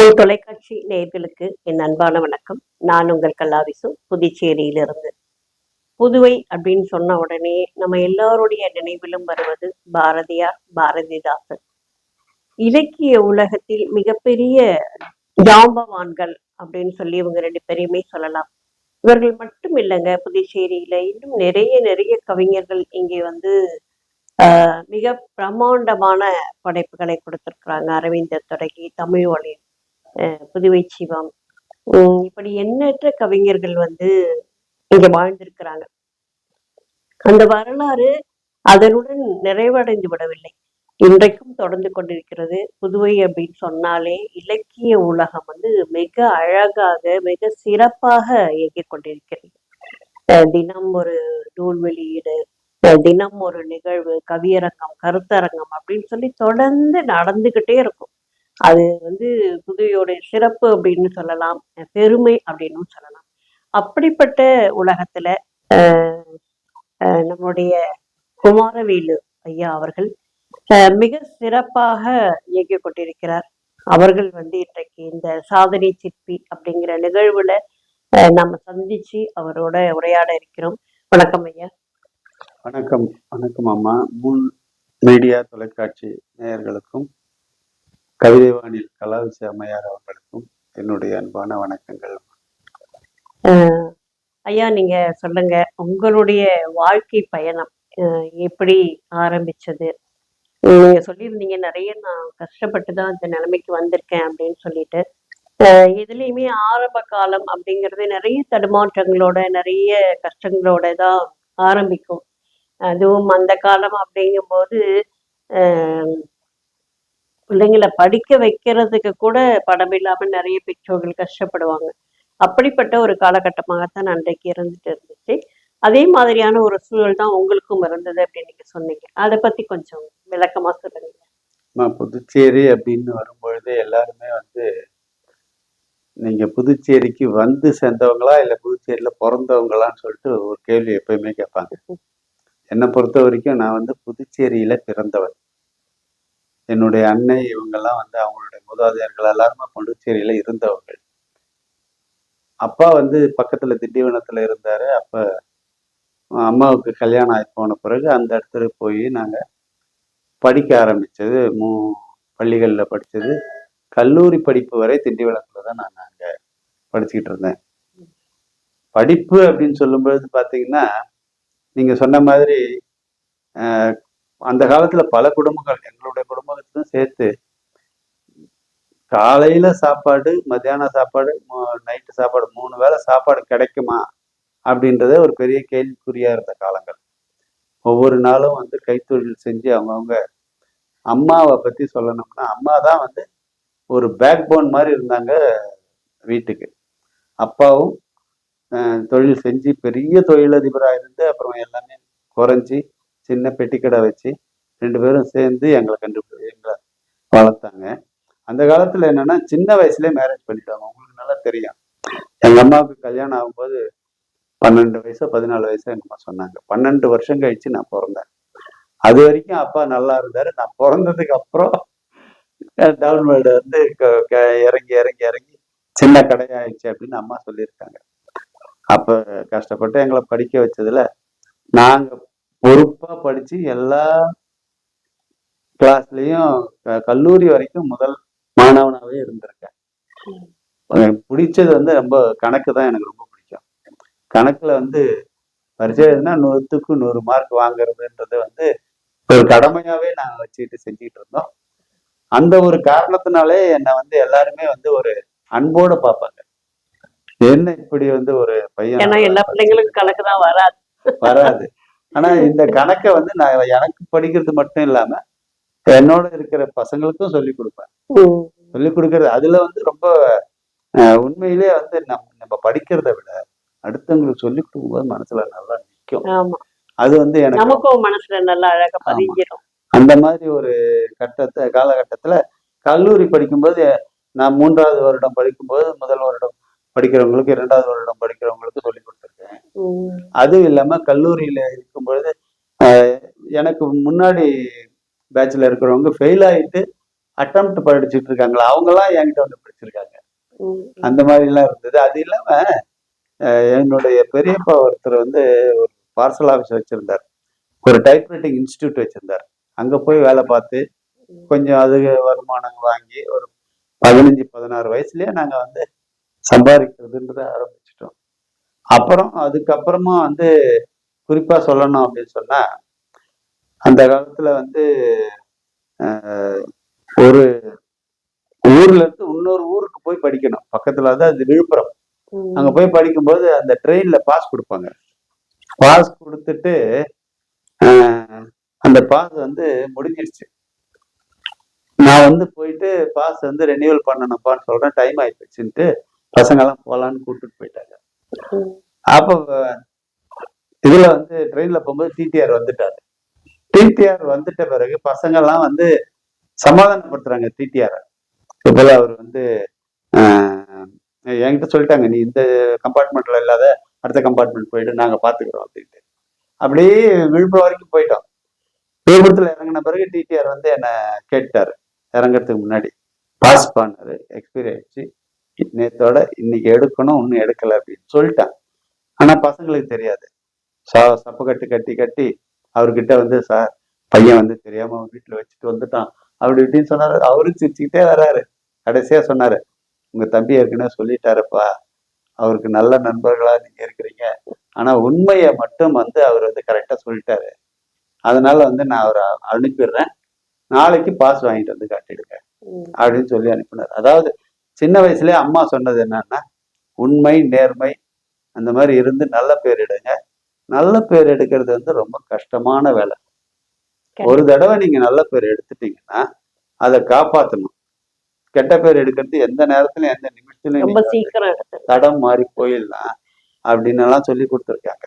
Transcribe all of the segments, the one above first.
தொலைக்காட்சி நேயர்களுக்கு என் அன்பான வணக்கம். நான் உங்கள் கல்லாவிசு, புதுச்சேரியிலிருந்து. புதுவை அப்படின்னு சொன்ன உடனே நம்ம எல்லாருடைய நினைவிலும் வருவது பாரதியார், பாரதிதாசன். இலக்கிய உலகத்தில் மிகப்பெரிய ஜாம்பவான்கள் அப்படின்னு சொல்லி இவங்க ரெண்டு பேரையுமே சொல்லலாம். இவர்கள் மட்டும் இல்லைங்க, புதுச்சேரியில இன்னும் நிறைய நிறைய கவிஞர்கள் இங்கே மிக பிரம்மாண்டமான படைப்புகளை கொடுத்திருக்கிறாங்க. அரவிந்தர் தொடங்கி தமிழ்வழி, புதுவை சிவம், இப்படி எண்ணற்ற கவிஞர்கள் இங்க வாழ்ந்திருக்கிறாங்க. அந்த வரலாறு அதனுடன் நிறைவடைந்து விடவில்லை, இன்றைக்கும் தொடர்ந்து கொண்டிருக்கிறது. புதுவை அப்படின்னு சொன்னாலே இலக்கிய உலகம் மிக அழகாக மிக சிறப்பாக இயங்கிக் கொண்டிருக்கிறது. தினம் ஒரு நூல் வெளியீடு, தினம் ஒரு நிகழ்வு, கவியரங்கம், கருத்தரங்கம் அப்படின்னு சொல்லி தொடர்ந்து நடந்துகிட்டே இருக்கும். அது புதுவையோட சிறப்பு அப்படின்னு சொல்லலாம், பெருமை அப்படின்னு சொல்லலாம். அப்படிப்பட்ட உலகத்துல நம்முடைய குமாரவேலு ஐயா அவர்கள் மிக சிறப்பாக இயக்கிக் கொண்டிருக்கிறார். அவர்கள் இன்றைக்கு இந்த சாதனை சிற்பி அப்படிங்கிற நிகழ்வுல நம்ம சந்திச்சு அவரோட உரையாட இருக்கிறோம். வணக்கம் ஐயா. வணக்கம். வணக்கம் அம்மா. முன் மீடியா தொலைக்காட்சி நேயர்களுக்கும் கவிதைவானில் கலாவிசி அம்மையார் அவர்களுக்கும் என்னுடைய அன்பான வணக்கங்கள். ஐயா, நீங்க சொல்லுங்க, உங்களுடைய வாழ்க்கை பயணம் எப்படி ஆரம்பிச்சது? நீங்க சொல்லியிருந்தீங்க நிறைய நான் கஷ்டப்பட்டுதான் இந்த நிலைமைக்கு வந்திருக்கேன் அப்படின்னு சொல்லிட்டு. இதுலயுமே ஆரம்ப காலம் அப்படிங்கிறது நிறைய தடுமாற்றங்களோட நிறைய கஷ்டங்களோட தான் ஆரம்பிக்கும். அதுவும் அந்த காலம் அப்படிங்கும்போது பிள்ளைங்களை படிக்க வைக்கிறதுக்கு கூட படம் இல்லாம நிறைய பெற்றோர்கள் கஷ்டப்படுவாங்க. அப்படிப்பட்ட ஒரு காலகட்டமாகத்தான் அன்றைக்கு இருந்துச்சு. அதே மாதிரியான ஒரு சூழல் தான் உங்களுக்கும் இருந்தது அப்படின்னு நீங்க சொன்னீங்க. அதை பத்தி கொஞ்சம் விளக்கமா சொல்லுங்க. புதுச்சேரி அப்படின்னு வரும்பொழுது எல்லாருமே நீங்க புதுச்சேரிக்கு சேர்ந்தவங்களா இல்ல புதுச்சேரியில பிறந்தவங்களான்னு சொல்லிட்டு ஒரு கேள்வி எப்பயுமே கேட்பாங்க. என்னை பொறுத்த வரைக்கும் நான் புதுச்சேரியில பிறந்தவன். என்னுடைய அன்னை இவங்கெல்லாம் அவங்களுடைய மூதாதையர்கள் எல்லாருமே புதுச்சேரியில இருந்தவர்கள். அப்பா பக்கத்துல திண்டிவனத்துல இருந்தாரு. அப்ப அம்மாவுக்கு கல்யாணம் ஆகி போன பிறகு அந்த இடத்துல போய் நாங்க படிக்க ஆரம்பிச்சது. பள்ளிகள்ல படிச்சது. கல்லூரி படிப்பு வரை திண்டிவனத்துல தான் நான் அங்க படிச்சுக்கிட்டு இருந்தேன். படிப்பு அப்படின்னு சொல்லும்பொழுது பாத்தீங்கன்னா, நீங்க சொன்ன மாதிரி அந்த காலத்துல பல குடும்பங்கள், எங்களுடைய குடும்பத்துக்கும் சேர்த்து, காலையில சாப்பாடு, மத்தியான சாப்பாடு, நைட்டு சாப்பாடு, 3 வேளை சாப்பாடு கிடைக்குமா அப்படின்றத ஒரு பெரிய கேள்விக்குறியா இருந்த காலங்கள். ஒவ்வொரு நாளும் கைத்தொழில் செஞ்சு அவங்கவுங்க. அம்மாவை பத்தி சொல்லணும்னா, அம்மா தான் ஒரு பேக் போன் மாதிரி இருந்தாங்க வீட்டுக்கு. அப்பாவும் தொழில் செஞ்சு பெரிய தொழிலதிபராக இருந்து அப்புறம் எல்லாமே குறைஞ்சி சின்ன பெட்டிக்கடை வச்சு 2 பேரும் சேர்ந்து எங்களை வளர்த்தாங்க. அந்த காலத்துல என்னன்னா, சின்ன வயசுலயே மேரேஜ் பண்ணிட்டாங்க. உங்களுக்கு நல்லா தெரியும். எங்க அம்மாவுக்கு கல்யாணம் ஆகும்போது 12 வயசோ 14 வயசோ என்னமா சொன்னாங்க. 12 வருஷம் கழிச்சு நான் பிறந்தேன். அது வரைக்கும் அப்பா நல்லா இருந்தாரு. நான் பிறந்ததுக்கு அப்புறம் டவுன்வேர்டு இறங்கி இறங்கி இறங்கி சின்ன கடையாயிடுச்சு அப்படின்னு அம்மா சொல்லியிருக்காங்க. அப்ப கஷ்டப்பட்டு எங்களை படிக்க வச்சதுல நாங்க பொறுப்பா படிச்சு எல்லா கிளாஸ்லயும் கல்லூரி வரைக்கும் முதல் மாணவனாவே இருந்திருக்கேன். பிடிச்சது ரொம்ப கணக்கு தான் எனக்கு ரொம்ப பிடிக்கும். கணக்குல பரிச்சை எழுதுனா 100க்கு 100 மார்க் வாங்குறதுன்றது ஒரு கடமையாவே நாங்க வச்சுக்கிட்டு செஞ்சுக்கிட்டு இருந்தோம். அந்த ஒரு காரணத்தினாலே என்னை எல்லாருமே ஒரு அன்போட பார்ப்பாங்க. என்ன இப்படி ஒரு பையன், எல்லா பிள்ளைங்களுக்கும் கணக்கு தான் வராது. ஆனா இந்த கணக்கை நான் எனக்கு படிக்கிறது மட்டும் இல்லாம என்னோட இருக்கிற பசங்களுக்கும் சொல்லி கொடுப்பேன். சொல்லி கொடுக்கறது அதுல ரொம்ப உண்மையிலே நம்ம படிக்கிறத விட அடுத்தவங்களுக்கு சொல்லி கொடுக்கும்போது மனசுல நல்லா நிற்கும். அது எனக்கு மனசுல நல்லா அழகா பதிஞ்சிடும். அந்த மாதிரி ஒரு காலகட்டத்துல கல்லூரி படிக்கும்போது நான் 3வது வருடம் படிக்கும்போது முதல் வருடம் படிக்கிறவங்களுக்கு 2வது வருடம் படிக்கிறவங்களுக்கு சொல்லி கொடுத்துருக்கேன். அதுவும் இல்லாம கல்லூரியில இருக்கும் பொழுது எனக்கு முன்னாடி பேட்ச்ல இருக்கிறவங்க ஃபெயில் ஆயிட்டு அட்டம்ப்ட் படிச்சுட்டு இருக்காங்களா அவங்கெல்லாம் என்கிட்ட வந்து படிச்சிருக்காங்க. ம். அந்த மாதிரிலாம் இருந்தது. அது இல்லாம என்னுடைய பெரியப்பா ஒருத்தர் வந்து ஒரு பார்சல் ஆஃபீஸ் வச்சிருந்தார். ஒரு டைப்ரைட்டிங் இன்ஸ்டிடியூட் வச்சிருந்தார். அங்க போய் வேலை பார்த்து கொஞ்சம் அது வருமானம் வாங்கி ஒரு 15, 16 வயசுலயே நாங்க வந்து சம்பாதிக்கிறதுன்றத ஆரம்பிச்சிட்டோம். அப்புறம் அதுக்கப்புறமா வந்து குறிப்பா சொல்லணும் அப்படின்னு சொன்னா, அந்த காலத்துல வந்து ஒரு ஊர்ல இருந்து இன்னொரு ஊருக்கு போய் படிக்கணும். பக்கத்துல தான் அது விழுப்புரம். அங்க ம். போய் படிக்கும்போது அந்த ட்ரெயின்ல பாஸ் கொடுப்பாங்க. பாஸ் கொடுத்துட்டு அந்த பாஸ் வந்து முடிஞ்சிருச்சு. நான் வந்து போயிட்டு பாஸ் வந்து ரெனியூவல் பண்ணணும்ப்பான்னு சொல்றேன். டைம் ஆயிடுச்சுன்ட்டு பசங்க எல்லாம் போலான்னு கூட்டிட்டு போயிட்டாங்க. ம். அப்ப இதுல வந்து ட்ரெயின்ல போகும்போது டிடிஆர் வந்துட்டாரு. டிடிஆர் வந்துட்ட பிறகு பசங்க எல்லாம் வந்து சமாதானப்படுத்துறாங்க டிடிஆர். போல அவர் வந்து ஆஹ், என்கிட்ட சொல்லிட்டாங்க, நீ இந்த கம்பார்ட்மெண்ட்ல இல்லாத அடுத்த கம்பார்ட்மெண்ட் போயிட்டு நாங்க பாத்துக்கிறோம் அப்படின்ட்டு. அப்படியே விழுப்புரம் வரைக்கும் போயிட்டோம். விழுப்புரத்துல இறங்கின பிறகு டிடிஆர் வந்து என்ன கேட்டாரு. இறங்கறதுக்கு முன்னாடி பாஸ் பண்ணாரு, எக்ஸ்பைரி ஆயிடுச்சு, நேத்தோட இன்னைக்கு எடுக்கணும், இன்னும் எடுக்கல அப்படின்னு சொல்லிட்டான். ஆனா பசங்களுக்கு தெரியாது. சப்பு கட்டு கட்டி கட்டி அவர்கிட்ட வந்து, சார் பையன் வந்து தெரியாம வீட்டுல வச்சுட்டு வந்துட்டான் அப்படி இப்படின்னு சொன்னாரு. அவரும் சிரிச்சுக்கிட்டே வர்றாரு. கடைசியா சொன்னாரு, உங்க தம்பி ஏற்கனவே சொல்லிட்டாருப்பா, அவருக்கு நல்ல நண்பர்களா நீங்க இருக்கிறீங்க, ஆனா உண்மையை மட்டும் வந்து அவர் வந்து கரெக்டா சொல்லிட்டாரு, அதனால வந்து நான் அவரை அனுப்பிடுறேன், நாளைக்கு பாஸ் வாங்கிட்டு வந்து காட்டிடுங்க அப்படின்னு சொல்லி அனுப்பினார். அதாவது சின்ன வயசுலயே அம்மா சொன்னது என்னன்னா, உண்மை நேர்மை அந்த மாதிரி இருந்து நல்ல பேர் எடுங்க. நல்ல பேர் எடுக்கிறது வந்து ரொம்ப கஷ்டமான வேலை. ஒரு தடவை நீங்க நல்ல பேர் எடுத்துட்டீங்கன்னா அதை காப்பாற்றணும். கெட்ட பேர் எடுக்கிறது எந்த நேரத்திலும் எந்த நிமிஷத்துலயும் ரொம்ப நீங்க வந்து சீக்கிரம் தடம் மாறி போயிடலாம் அப்படின்னு எல்லாம் சொல்லி கொடுத்துருக்காங்க.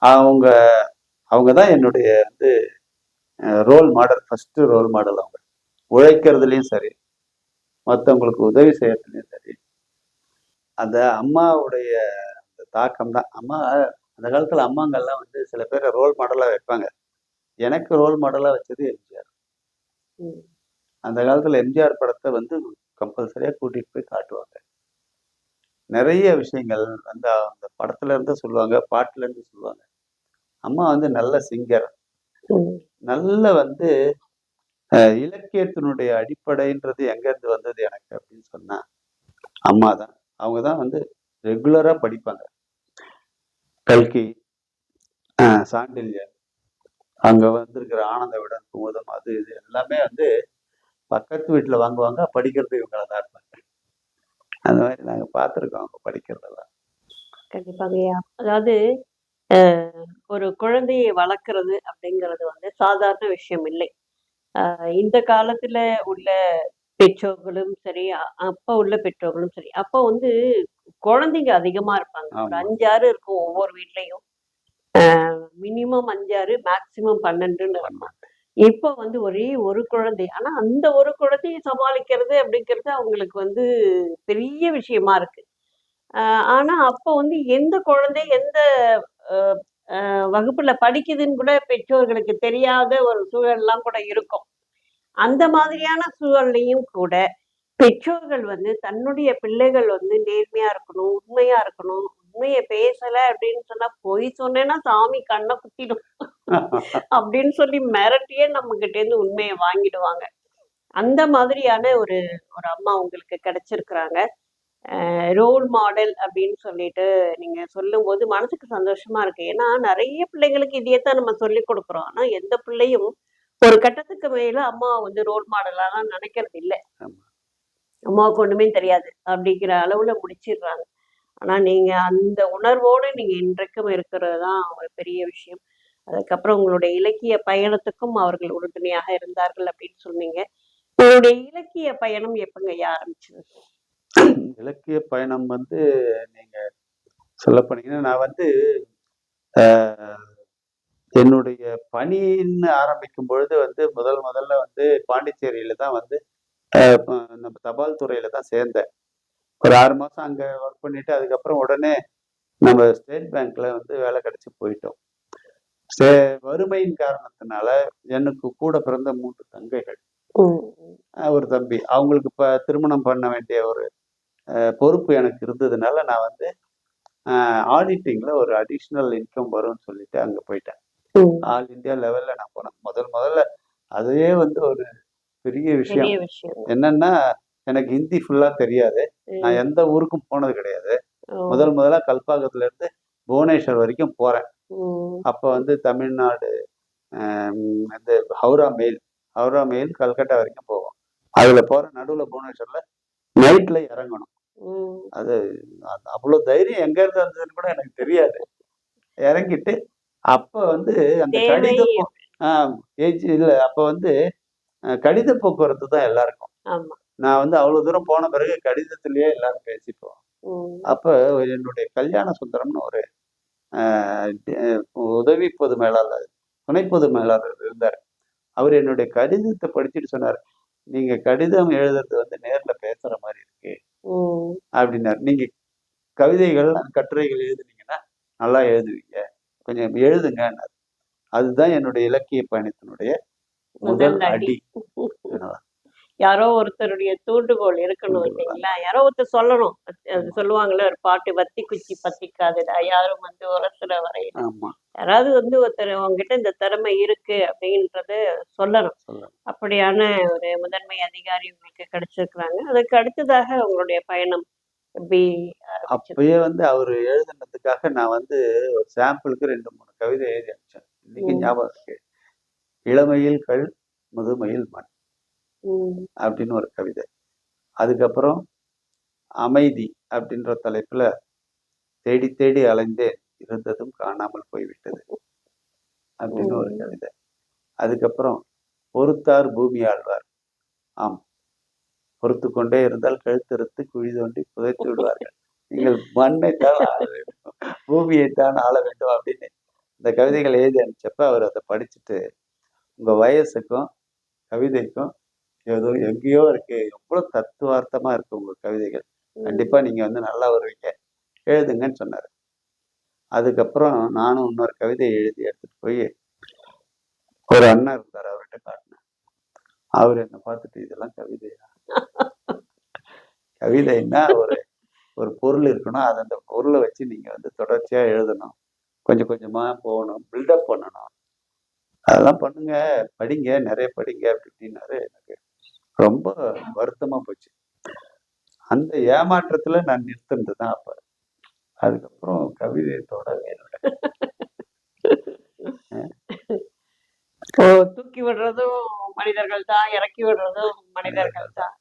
அவங்க அவங்கதான் என்னுடைய வந்து role model, first role model. அவங்க உழைக்கிறதுலயும் சரி, மற்றவங்களுக்கு உதவி செய்யறதுலயும் சரி, அந்த அம்மாவுடைய தாக்கம் தான். அம்மா அந்த காலத்துல அம்மாங்கெல்லாம் வந்து சில பேரை ரோல் மாடலா வைப்பாங்க. எனக்கு ரோல் மாடலா வச்சது எம்ஜிஆர். அந்த காலத்துல எம்ஜிஆர் படத்தை வந்து கம்பல்சரியா கூட்டிட்டு போய் காட்டுவாங்க. நிறைய விஷயங்கள் அந்த அந்த படத்துல இருந்து சொல்லுவாங்க, பாட்டுல இருந்து சொல்லுவாங்க. அம்மா வந்து நல்ல சிங்கர், நல்ல வந்து இலக்கியத்தினுடைய அடிப்படைன்றது எங்க இருந்து வந்தது எனக்கு அப்படின்னு சொன்னா அம்மா தான். அவங்க தான் வந்து ரெகுலரா படிப்பாங்க. கல்கி, சாண்டில்யன், அங்க வந்திருக்கிற ஆனந்த விடன், குமுதம், அது இது எல்லாமே வந்து பக்கத்து வீட்டுல வாங்குவாங்க. படிக்கிறது இவங்களை தான் இருப்பாங்க. அந்த மாதிரி நாங்க பார்த்துருக்கோம் அவங்க படிக்கிறதெல்லாம். கண்டிப்பாங்கய்யா. அதாவது ஒரு குழந்தையை வளர்க்கறது அப்படிங்கிறது வந்து சாதாரண விஷயம் இல்லை. இந்த காலத்துல உள்ள பெற்றோர்களும் சரி, அப்ப உள்ள பெற்றோர்களும் சரி, அப்ப வந்து குழந்தைங்க அதிகமா இருப்பாங்க. ஒரு 5, 6 இருக்கும் ஒவ்வொரு வீட்லயும். மினிமம் 5, 6 மேக்ஸிமம் 12ன்னு இருக்கும். இப்ப வந்து ஒரே ஒரு குழந்தை. ஆனா அந்த ஒரு குழந்தையை சமாளிக்கிறது அப்படிங்கிறது அவங்களுக்கு வந்து பெரிய விஷயமா இருக்கு. ஆனா அப்ப வந்து எந்த குழந்தை எந்த அ அ வகுப்புல படிக்குதுன்னு கூட பெற்றோர்களுக்கு தெரியாத ஒரு சூழல்லாம் கூட இருக்கும். அந்த மாதிரியான சூழல்லையும் கூட பெற்றோர்கள் வந்து தன்னுடைய பிள்ளைகள் வந்து நேர்மையா இருக்கணும், உண்மையா இருக்கணும். உண்மைய பேசல அப்படின்னு சொன்னா, பொய் சொன்னேன்னா சாமி கண்ண குத்திடும் அப்படின்னு சொல்லி மிரட்டியே நம்மகிட்ட இருந்து உண்மைய வாங்கிடுவாங்க. அந்த மாதிரியான ஒரு ஒரு அம்மா உங்களுக்கு கிடைச்சிருக்கிறாங்க. ரோல் மாடல் அப்படின்னு சொல்லிட்டு நீங்க சொல்லும்போது மனசுக்கு சந்தோஷமா இருக்கு. ஏன்னா நெறைய பிள்ளைங்களுக்கு இதையத்தான் நம்ம சொல்லிக் குடுக்குறோம். ஆனா எந்த பிள்ளையும் ஒரு கட்டத்துக்கு மேல அம்மாவ வந்து ரோல் மாடலாலாம் நினைக்கிறது இல்ல. அம்மாவுக்கு ஒண்ணுமே தெரியாது அப்படிங்கிற அளவுல முடிச்சிடுறாங்க. ஆனா நீங்க அந்த உணர்வோடு நீங்க இன்றைக்கும் இருக்கிறது தான் ஒரு பெரிய விஷயம். அதுக்கப்புறம் உங்களுடைய இலக்கிய பயணத்துக்கும் அவர்கள் உறுதுணையாக இருந்தார்கள் அப்படின்னு சொன்னீங்க. உங்களுடைய இலக்கிய பயணம் எப்பங்கய்யா ஆரம்பிச்சது? இலக்கிய பயணம் வந்து நீங்க சொல்ல போனீங்கன்னா, நான் வந்து என்னுடைய பணின்னு ஆரம்பிக்கும் பொழுது வந்து முதல்ல வந்து பாண்டிச்சேரியில தான் வந்து நம்ம தபால் துறையில தான் சேர்ந்தேன். ஒரு 6 மாசம் அங்க ஒர்க் பண்ணிட்டு அதுக்கப்புறம் உடனே நம்ம ஸ்டேட் பேங்க்ல வந்து வேலை கிடைச்சு போயிட்டோம். வறுமையின் காரணத்தினால எனக்கு கூட பிறந்த 3 தங்கைகள். ம். ஒரு தம்பி. அவங்களுக்கு இப்ப திருமணம் பண்ண வேண்டிய ஒரு பொறுப்பு எனக்கு இருந்ததுனால, நான் வந்து ஆடிட்டிங்ல ஒரு அடிஷனல் இன்கம் வரும்னு சொல்லிட்டு அங்க போயிட்டேன். ம். ஆல் இந்தியா லெவல்ல நான் போனேன். முதல்ல அதுவே வந்து ஒரு பெரிய விஷயம். பெரிய விஷயம். என்னன்னா, எனக்கு ஹிந்தி ஃபுல்லா தெரியாது. நான் ம். எந்த ஊருக்கும் போனது கிடையாது. ஓ! முதலா கல்பாக்கத்துல இருந்து புவனேஸ்வர் வரைக்கும் போறேன். ம். அப்ப வந்து தமிழ்நாடு வந்து ஹவுரா மெயில் கல்கட்டா வரைக்கும் போகும். அதுல போற நடுவுல புவனேஸ்வர்ல நைட்ல இறங்கணும். ம். அது அவ்வளோ தைரியம் எங்க இருந்து வந்ததுன்னு கூட எனக்கு தெரியாது. இறங்கிட்டு அப்ப வந்து அந்த தேவை. ஆ இல்ல அப்ப வந்து கடித போக்குவரத்து தான் எல்லாருக்கும். ஆமா. நான் வந்து அவ்வளோ தூரம் போன பிறகு கடிதத்திலேயே எல்லாரும் பேசிப்போம். ம். அப்ப என்னுடைய கல்யாண சுந்தரம்னு ஒரு அ உதவி பொது மேலாளர், துணை பொது மேலாளர் இருந்தாரு. அவரு என்னுடைய கடிதத்த படிச்சுட்டு சொன்னாரு, "நீங்க கடிதம் எழுதுறது வந்து நேர்ல பேசுற மாரி இருக்கு" ம். அப்டின்னாரு. "நீங்க கவிதைகள், கட்டுரைகள் எழுதுனீங்கன்னா நல்லா எழுதுவீங்க. கொஞ்சம் எழுதுங்கன்னாரு. அதுதான் என்னுடைய இலக்கிய பயணத்தினுடைய முதல் முதல் அடி. அடி. யாரோ ஒருத்தருடைய தூண்டுகோல் இருக்கணும் தூண்டுகோல். இல்லைங்களா? யாரோ ஒருத்தர் சொல்லணும். அது சொல்லுவாங்கல்ல ஒரு பாட்டு, "வத்தி குச்சி பத்திக்காதுடா, யாரும் வந்து உரசுற வரையில." ஆமா. யாராவது வந்து ஒருத்தர் உங்ககிட்ட இந்த திறமை இருக்கு அப்படின்றத சொல்லணும். சொல்லலாம். அப்படியான ஒரு முதன்மை அதிகாரி உங்களுக்கு கிடைச்சிருக்கிறாங்க. அதுக்கு அடுத்ததாக உங்களுடைய பயணம் எப்படி ஆரம்பிச்சது? அப்பயே வந்து அவரு எழுதுனதுக்காக நான் வந்து ஒரு சாம்பிளுக்கு 2, 3 கவிதை எழுதி அனுப்பிச்சேன். இன்னைக்கும் ம். ஞாபகம் இருக்கு. "இளமையில் கள், முதுமையில் மண்" ம். அப்படின்னு ஒரு கவிதை. அதுக்கப்புறம் "அமைதி" அப்படின்ற தலைப்புல "தேடி தேடி அலைந்தேன், இருந்ததும் காணாமல் போய்விட்டது" அப்படின்னு ஒரு ம். கவிதை. அதுக்கப்புறம் "பொறுத்தார் பூமி ஆள்வார். ஆம், பொறுத்துக் கொண்டே இருந்தால் கழுத்தறுத்து குழி தோண்டி புதைத்து விடுவார்கள். நீங்கள் மண்ணைத்தான் ஆள வேண்டும், பூமியைத்தான் ஆள வேண்டும்" அப்படின்னு இந்த கவிதைகள் எழுதி அனுப்பிச்சப்ப அவர் அத படிச்சுட்டு, "உங்க வயசுக்கும், கவிதைக்கும் ஏதோ எங்கேயோ இருக்கு. எவ்வளவு தத்துவார்த்தமா இருக்கு உங்க கவிதைகள். கண்டிப்பா ம். நீங்க வந்து நல்லா வருவீங்க. எழுதுங்கன்னு" சொன்னாரு. அதுக்கப்புறம் நானும் இன்னொரு கவிதை எழுதி எடுத்துட்டு போய் ஒரு அண்ணன் இருந்தாரு. அவர்ட்ட காட்டுனேன். அவரு என்ன பார்த்துட்டு, "இதெல்லாம் கவிதையா? கவிதைன்னா ஒரு ஒரு பொருள் இருக்கணும். அது அந்த பொருள வச்சு நீங்க வந்து தொடர்ச்சியா எழுதணும். கொஞ்சம் கொஞ்சமா போகணும். பில்டப் பண்ணணும். அதெல்லாம் பண்ணுங்க. படிங்க. நெறைய படிங்க" அப்படி இப்படின்னாரு. எனக்கு ரொம்ப வருத்தமா போச்சு. அந்த ஏமாற்றத்துல நான் நிறுத்துனது தான் அப்ப. அதுக்கப்புறம் கவிதைய தொடவே இல்ல. இப்போ தூக்கி விடுறதும் மனிதர்கள் தான், இறக்கி விடுறதும் மனிதர்கள் மனிதர்கள் தான்.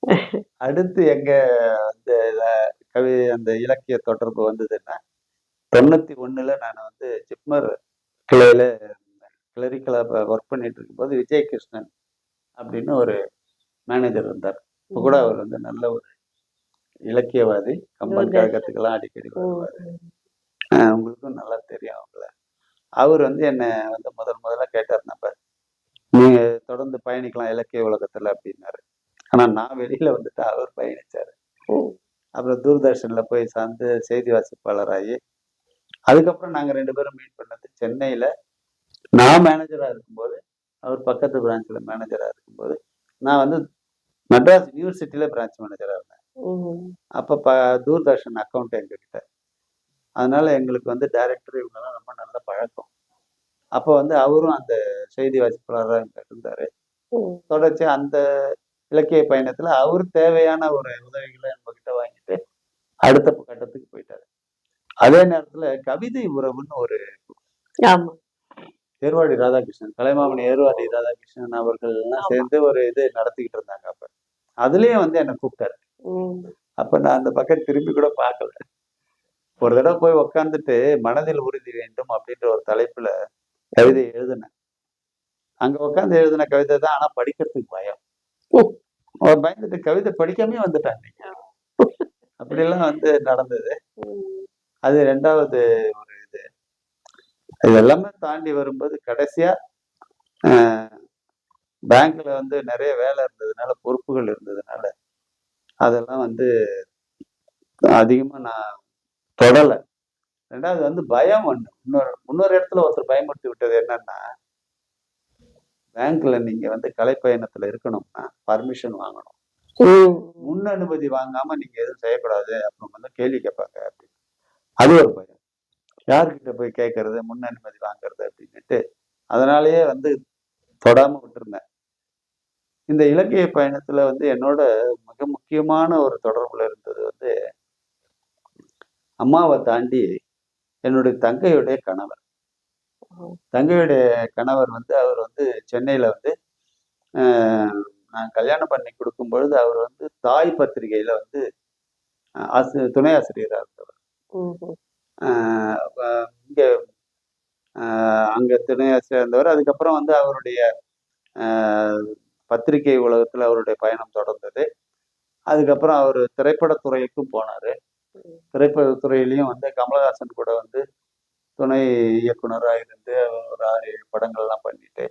தான். அடுத்து எங்க அந்த அந்த இலக்கிய தொடர்பு வந்ததுன்னா, 91ல நான் வந்து ஜிப்மர் கிளையில கிளரிக்கலா ஒர்க் பண்ணிட்டு இருக்கும்போது, விஜய் கிருஷ்ணன் அப்படின்னு ஒரு மேனேஜர் இருந்தார். இப்ப கூட ம். அவர் வந்து நல்ல ஒரு இலக்கியவாதி. கம்பன் தூர்தர்ஷன். கழகத்துக்கெல்லாம் அடிக்கடி ம். வருவாரு. ம். உங்களுக்கும் நல்லா தெரியும் அவங்கள. அவர் வந்து என்ன வந்து முதல்ல கேட்டார் நம்ப. "நீங்க தொடர்ந்து பயணிக்கலாம் இலக்கிய உலகத்துல" அப்படின்னாரு. ஆனா நான் வெளியில வந்துட்டேன். அவர் பயணிச்சாரு. ம். அப்புறம் தூர்தர்ஷன்ல போய் சேர்ந்து செய்தி வாசிப்பாளராகி, அதுக்கப்புறம் நாங்க 2 பேரும் மீட் பண்ணது சென்னையில. நான் மேனேஜரா இருக்கும்போது, அவர் பக்கத்து பிரான்ச்ல மேனேஜரா இருக்கும்போது, நான் வந்து மெட்ராஸ் யுனிவர்சிட்டில பிரான்ச் மேனேஜரா இருந்தேன். ம். அப்ப தூர்தர்ஷன் அக்கவுண்ட் எங்ககிட்ட. அதனால எங்களுக்கு வந்து டைரக்டர் இவங்கலாம் ரொம்ப நல்ல பழக்கம். அப்ப வந்து அவரும் அந்த செய்தி வாசிப்பாளரா இருந்தாரு. ம். தொடர்ச்சியா அந்த இலக்கிய பயணத்துல அவரு தேவையான ஒரு உதவிகள நம்மகிட்ட வாங்கிட்டு, அடுத்த கட்டத்துக்கு போயிட்டாரு. அதே நேரத்துல கவிதை உறவுன்னு ஒரு ஆமா. ஏர்வாடி ராதாகிருஷ்ணன், கலைமாமணி ஏர்வாடி ராதாகிருஷ்ணன் அவர்கள் எல்லாம் ஆமா. சேர்ந்து ஒரு இது நடத்திக்கிட்டு இருந்தாங்க அப்ப. அதுலயும் வந்து என்ன கூப்பிட்டாரு. ம். அப்ப நான் அந்த பக்கம் திரும்பி கூட பார்க்கல. ஒரு தடவ போய் உட்கார்ந்துட்டு, "மனதில் உறுதி வேண்டும்" அப்படின்ற ஒரு தலைப்புல கவிதை எழுதினேன். அங்க உட்கார்ந்து எழுதின கவிதை தான். ஆனா படிக்கிறதுக்கு பயம். ம். பயந்துட்டு கவிதை படிக்காமயே வந்துட்டேன் அன்னைக்கு. அப்படியெல்லாம் வந்து நடந்தது. ம். அது 2வது ஒரு இது. இது எல்லாமே தாண்டி வரும்போது கடைசியா அ பேங்க்ல வந்து நெறைய வேலை இருந்ததுனால, பொறுப்புகள் இருந்ததுனால, அதெல்லாம் வந்து அதிகமா நான் தொடல. 2வது வந்து பயம் ஒண்ணு. இன்னொரு இன்னொரு இடத்துல ஒருத்தர் பயமுறுத்தி விட்டது என்னன்னா, பேங்க்ல நீங்க வந்து கலைப்பயணத்துல இருக்கணும்னா பர்மிஷன் வாங்கணும். ம். முன் அனுமதி வாங்காம நீங்க எதுவும் செய்யக்கூடாது. அப்புறம் வந்து கேள்வி கேட்பாங்க அப்படின்னு. அது ஒரு பயம். யார்கிட்ட போய் கேட்கறது, முன் அனுமதி வாங்குறது அப்படின்னுட்டு, அதனாலேயே வந்து தொடாம விட்டுருந்தேன். இந்த இலக்கிய பயணத்துல வந்து என்னோட மிக முக்கியமான ஒரு தொடர்புல இருந்தது வந்து, அம்மாவ தாண்டி என்னுடைய தங்கையுடைய கணவர். ஓ. தங்கையுடைய கணவர் வந்து அவர் வந்து சென்னையில வந்து அ நான் கல்யாணம் பண்ணி குடுக்கும்பொழுது, அவர் வந்து தாய் பத்திரிகையில வந்து துணை ஆசிரியரா இருந்தவர். ம்ஹ்ம். அ வ இங்க அ அங்க துணை ஆசிரியரா இருந்தவர். அதுக்கப்புறம் வந்து அவருடைய அ பத்திரிகை உலகத்துல அவருடைய பயணம் தொடர்ந்தது. அதுக்கப்புறம் அவரு திரைப்படத் துறைக்கும் போனாரு. ம். திரைப்படத் துறையிலயும் வந்து கமலஹாசன் கூட வந்து துணை இயக்குனரா இருந்து ஒரு 6, 7 படங்கள்லாம் பண்ணிட்டு,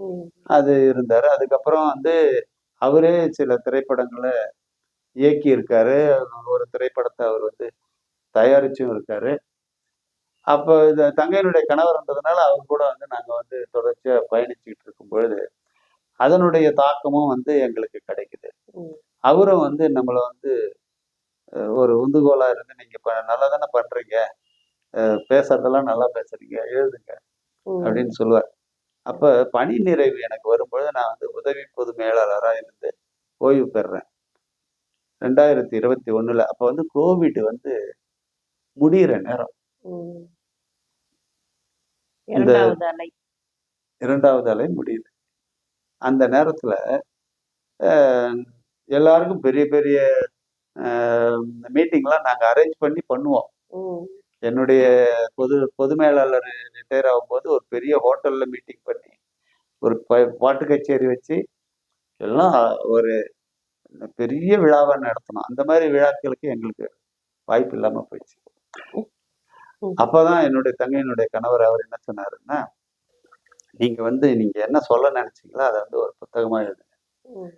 ம். அது இருந்தாரு. அதுக்கப்புறம் வந்து அவரே சில திரைப்படங்கள இயக்கியிருக்காரு. ஒரு திரைப்படத்த அவர் வந்து தயாரிச்சும் இருக்காரு. அப்ப இந்த தங்கையினுடைய கணவர்ன்றதுனால அவர் கூட வந்து நாங்க வந்து தொடர்ச்சியா பயணிச்சுக்கிட்டு இருக்கும்பொழுது, அதனுடைய தாக்கமும் வந்து எங்களுக்கு கிடைக்குது. ம். அவரும் வந்து நம்மள வந்து ஒரு உந்துகோலா இருந்து, "நீங்க நல்லா தானே பண்றீங்க. பேசுறதெல்லாம் நல்லா பேசுறீங்க. எழுதுங்க." ம். அப்படின்னு சொல்லுவார். அப்ப பணி நிறைவு எனக்கு வரும்பொழுது நான் வந்து உதவி பொது மேலாளரா இருந்து ஓய்வு பெறுறேன். 2021ல. அப்ப வந்து கோவிட் வந்து முடியிற நேரம். ம். இந்த 2வது அலை. 2வது அலை முடியுது. அந்த நேரத்துல அ எல்லாருக்கும் பெரிய பெரிய அ மீட்டிங்லாம் நாங்க அரேஞ்ச் பண்ணி பண்ணுவோம். ம். என்னுடைய பொது மேலாளர் ரிட்டயர் ஆகும்போது ஒரு பெரிய ஹோட்டல்ல மீட்டிங் பண்ணி, ஒரு பாட்டு கச்சேரி வச்சு, எல்லாம் ஒரு பெரிய விழாவா நடத்தணும். அந்த மாரி விழாக்களுக்கு எங்களுக்கு வாய்ப்பு இல்லாம போயிடுச்சு. ம். அப்பதான் என்னுடைய தங்கையினுடைய கணவர் அவர் என்ன சொன்னாருன்னா, நீங்க என்ன சொல்ல நெனச்சீங்களோ, அத வந்து ஒரு புத்தகமா எழுதுங்க. ம்.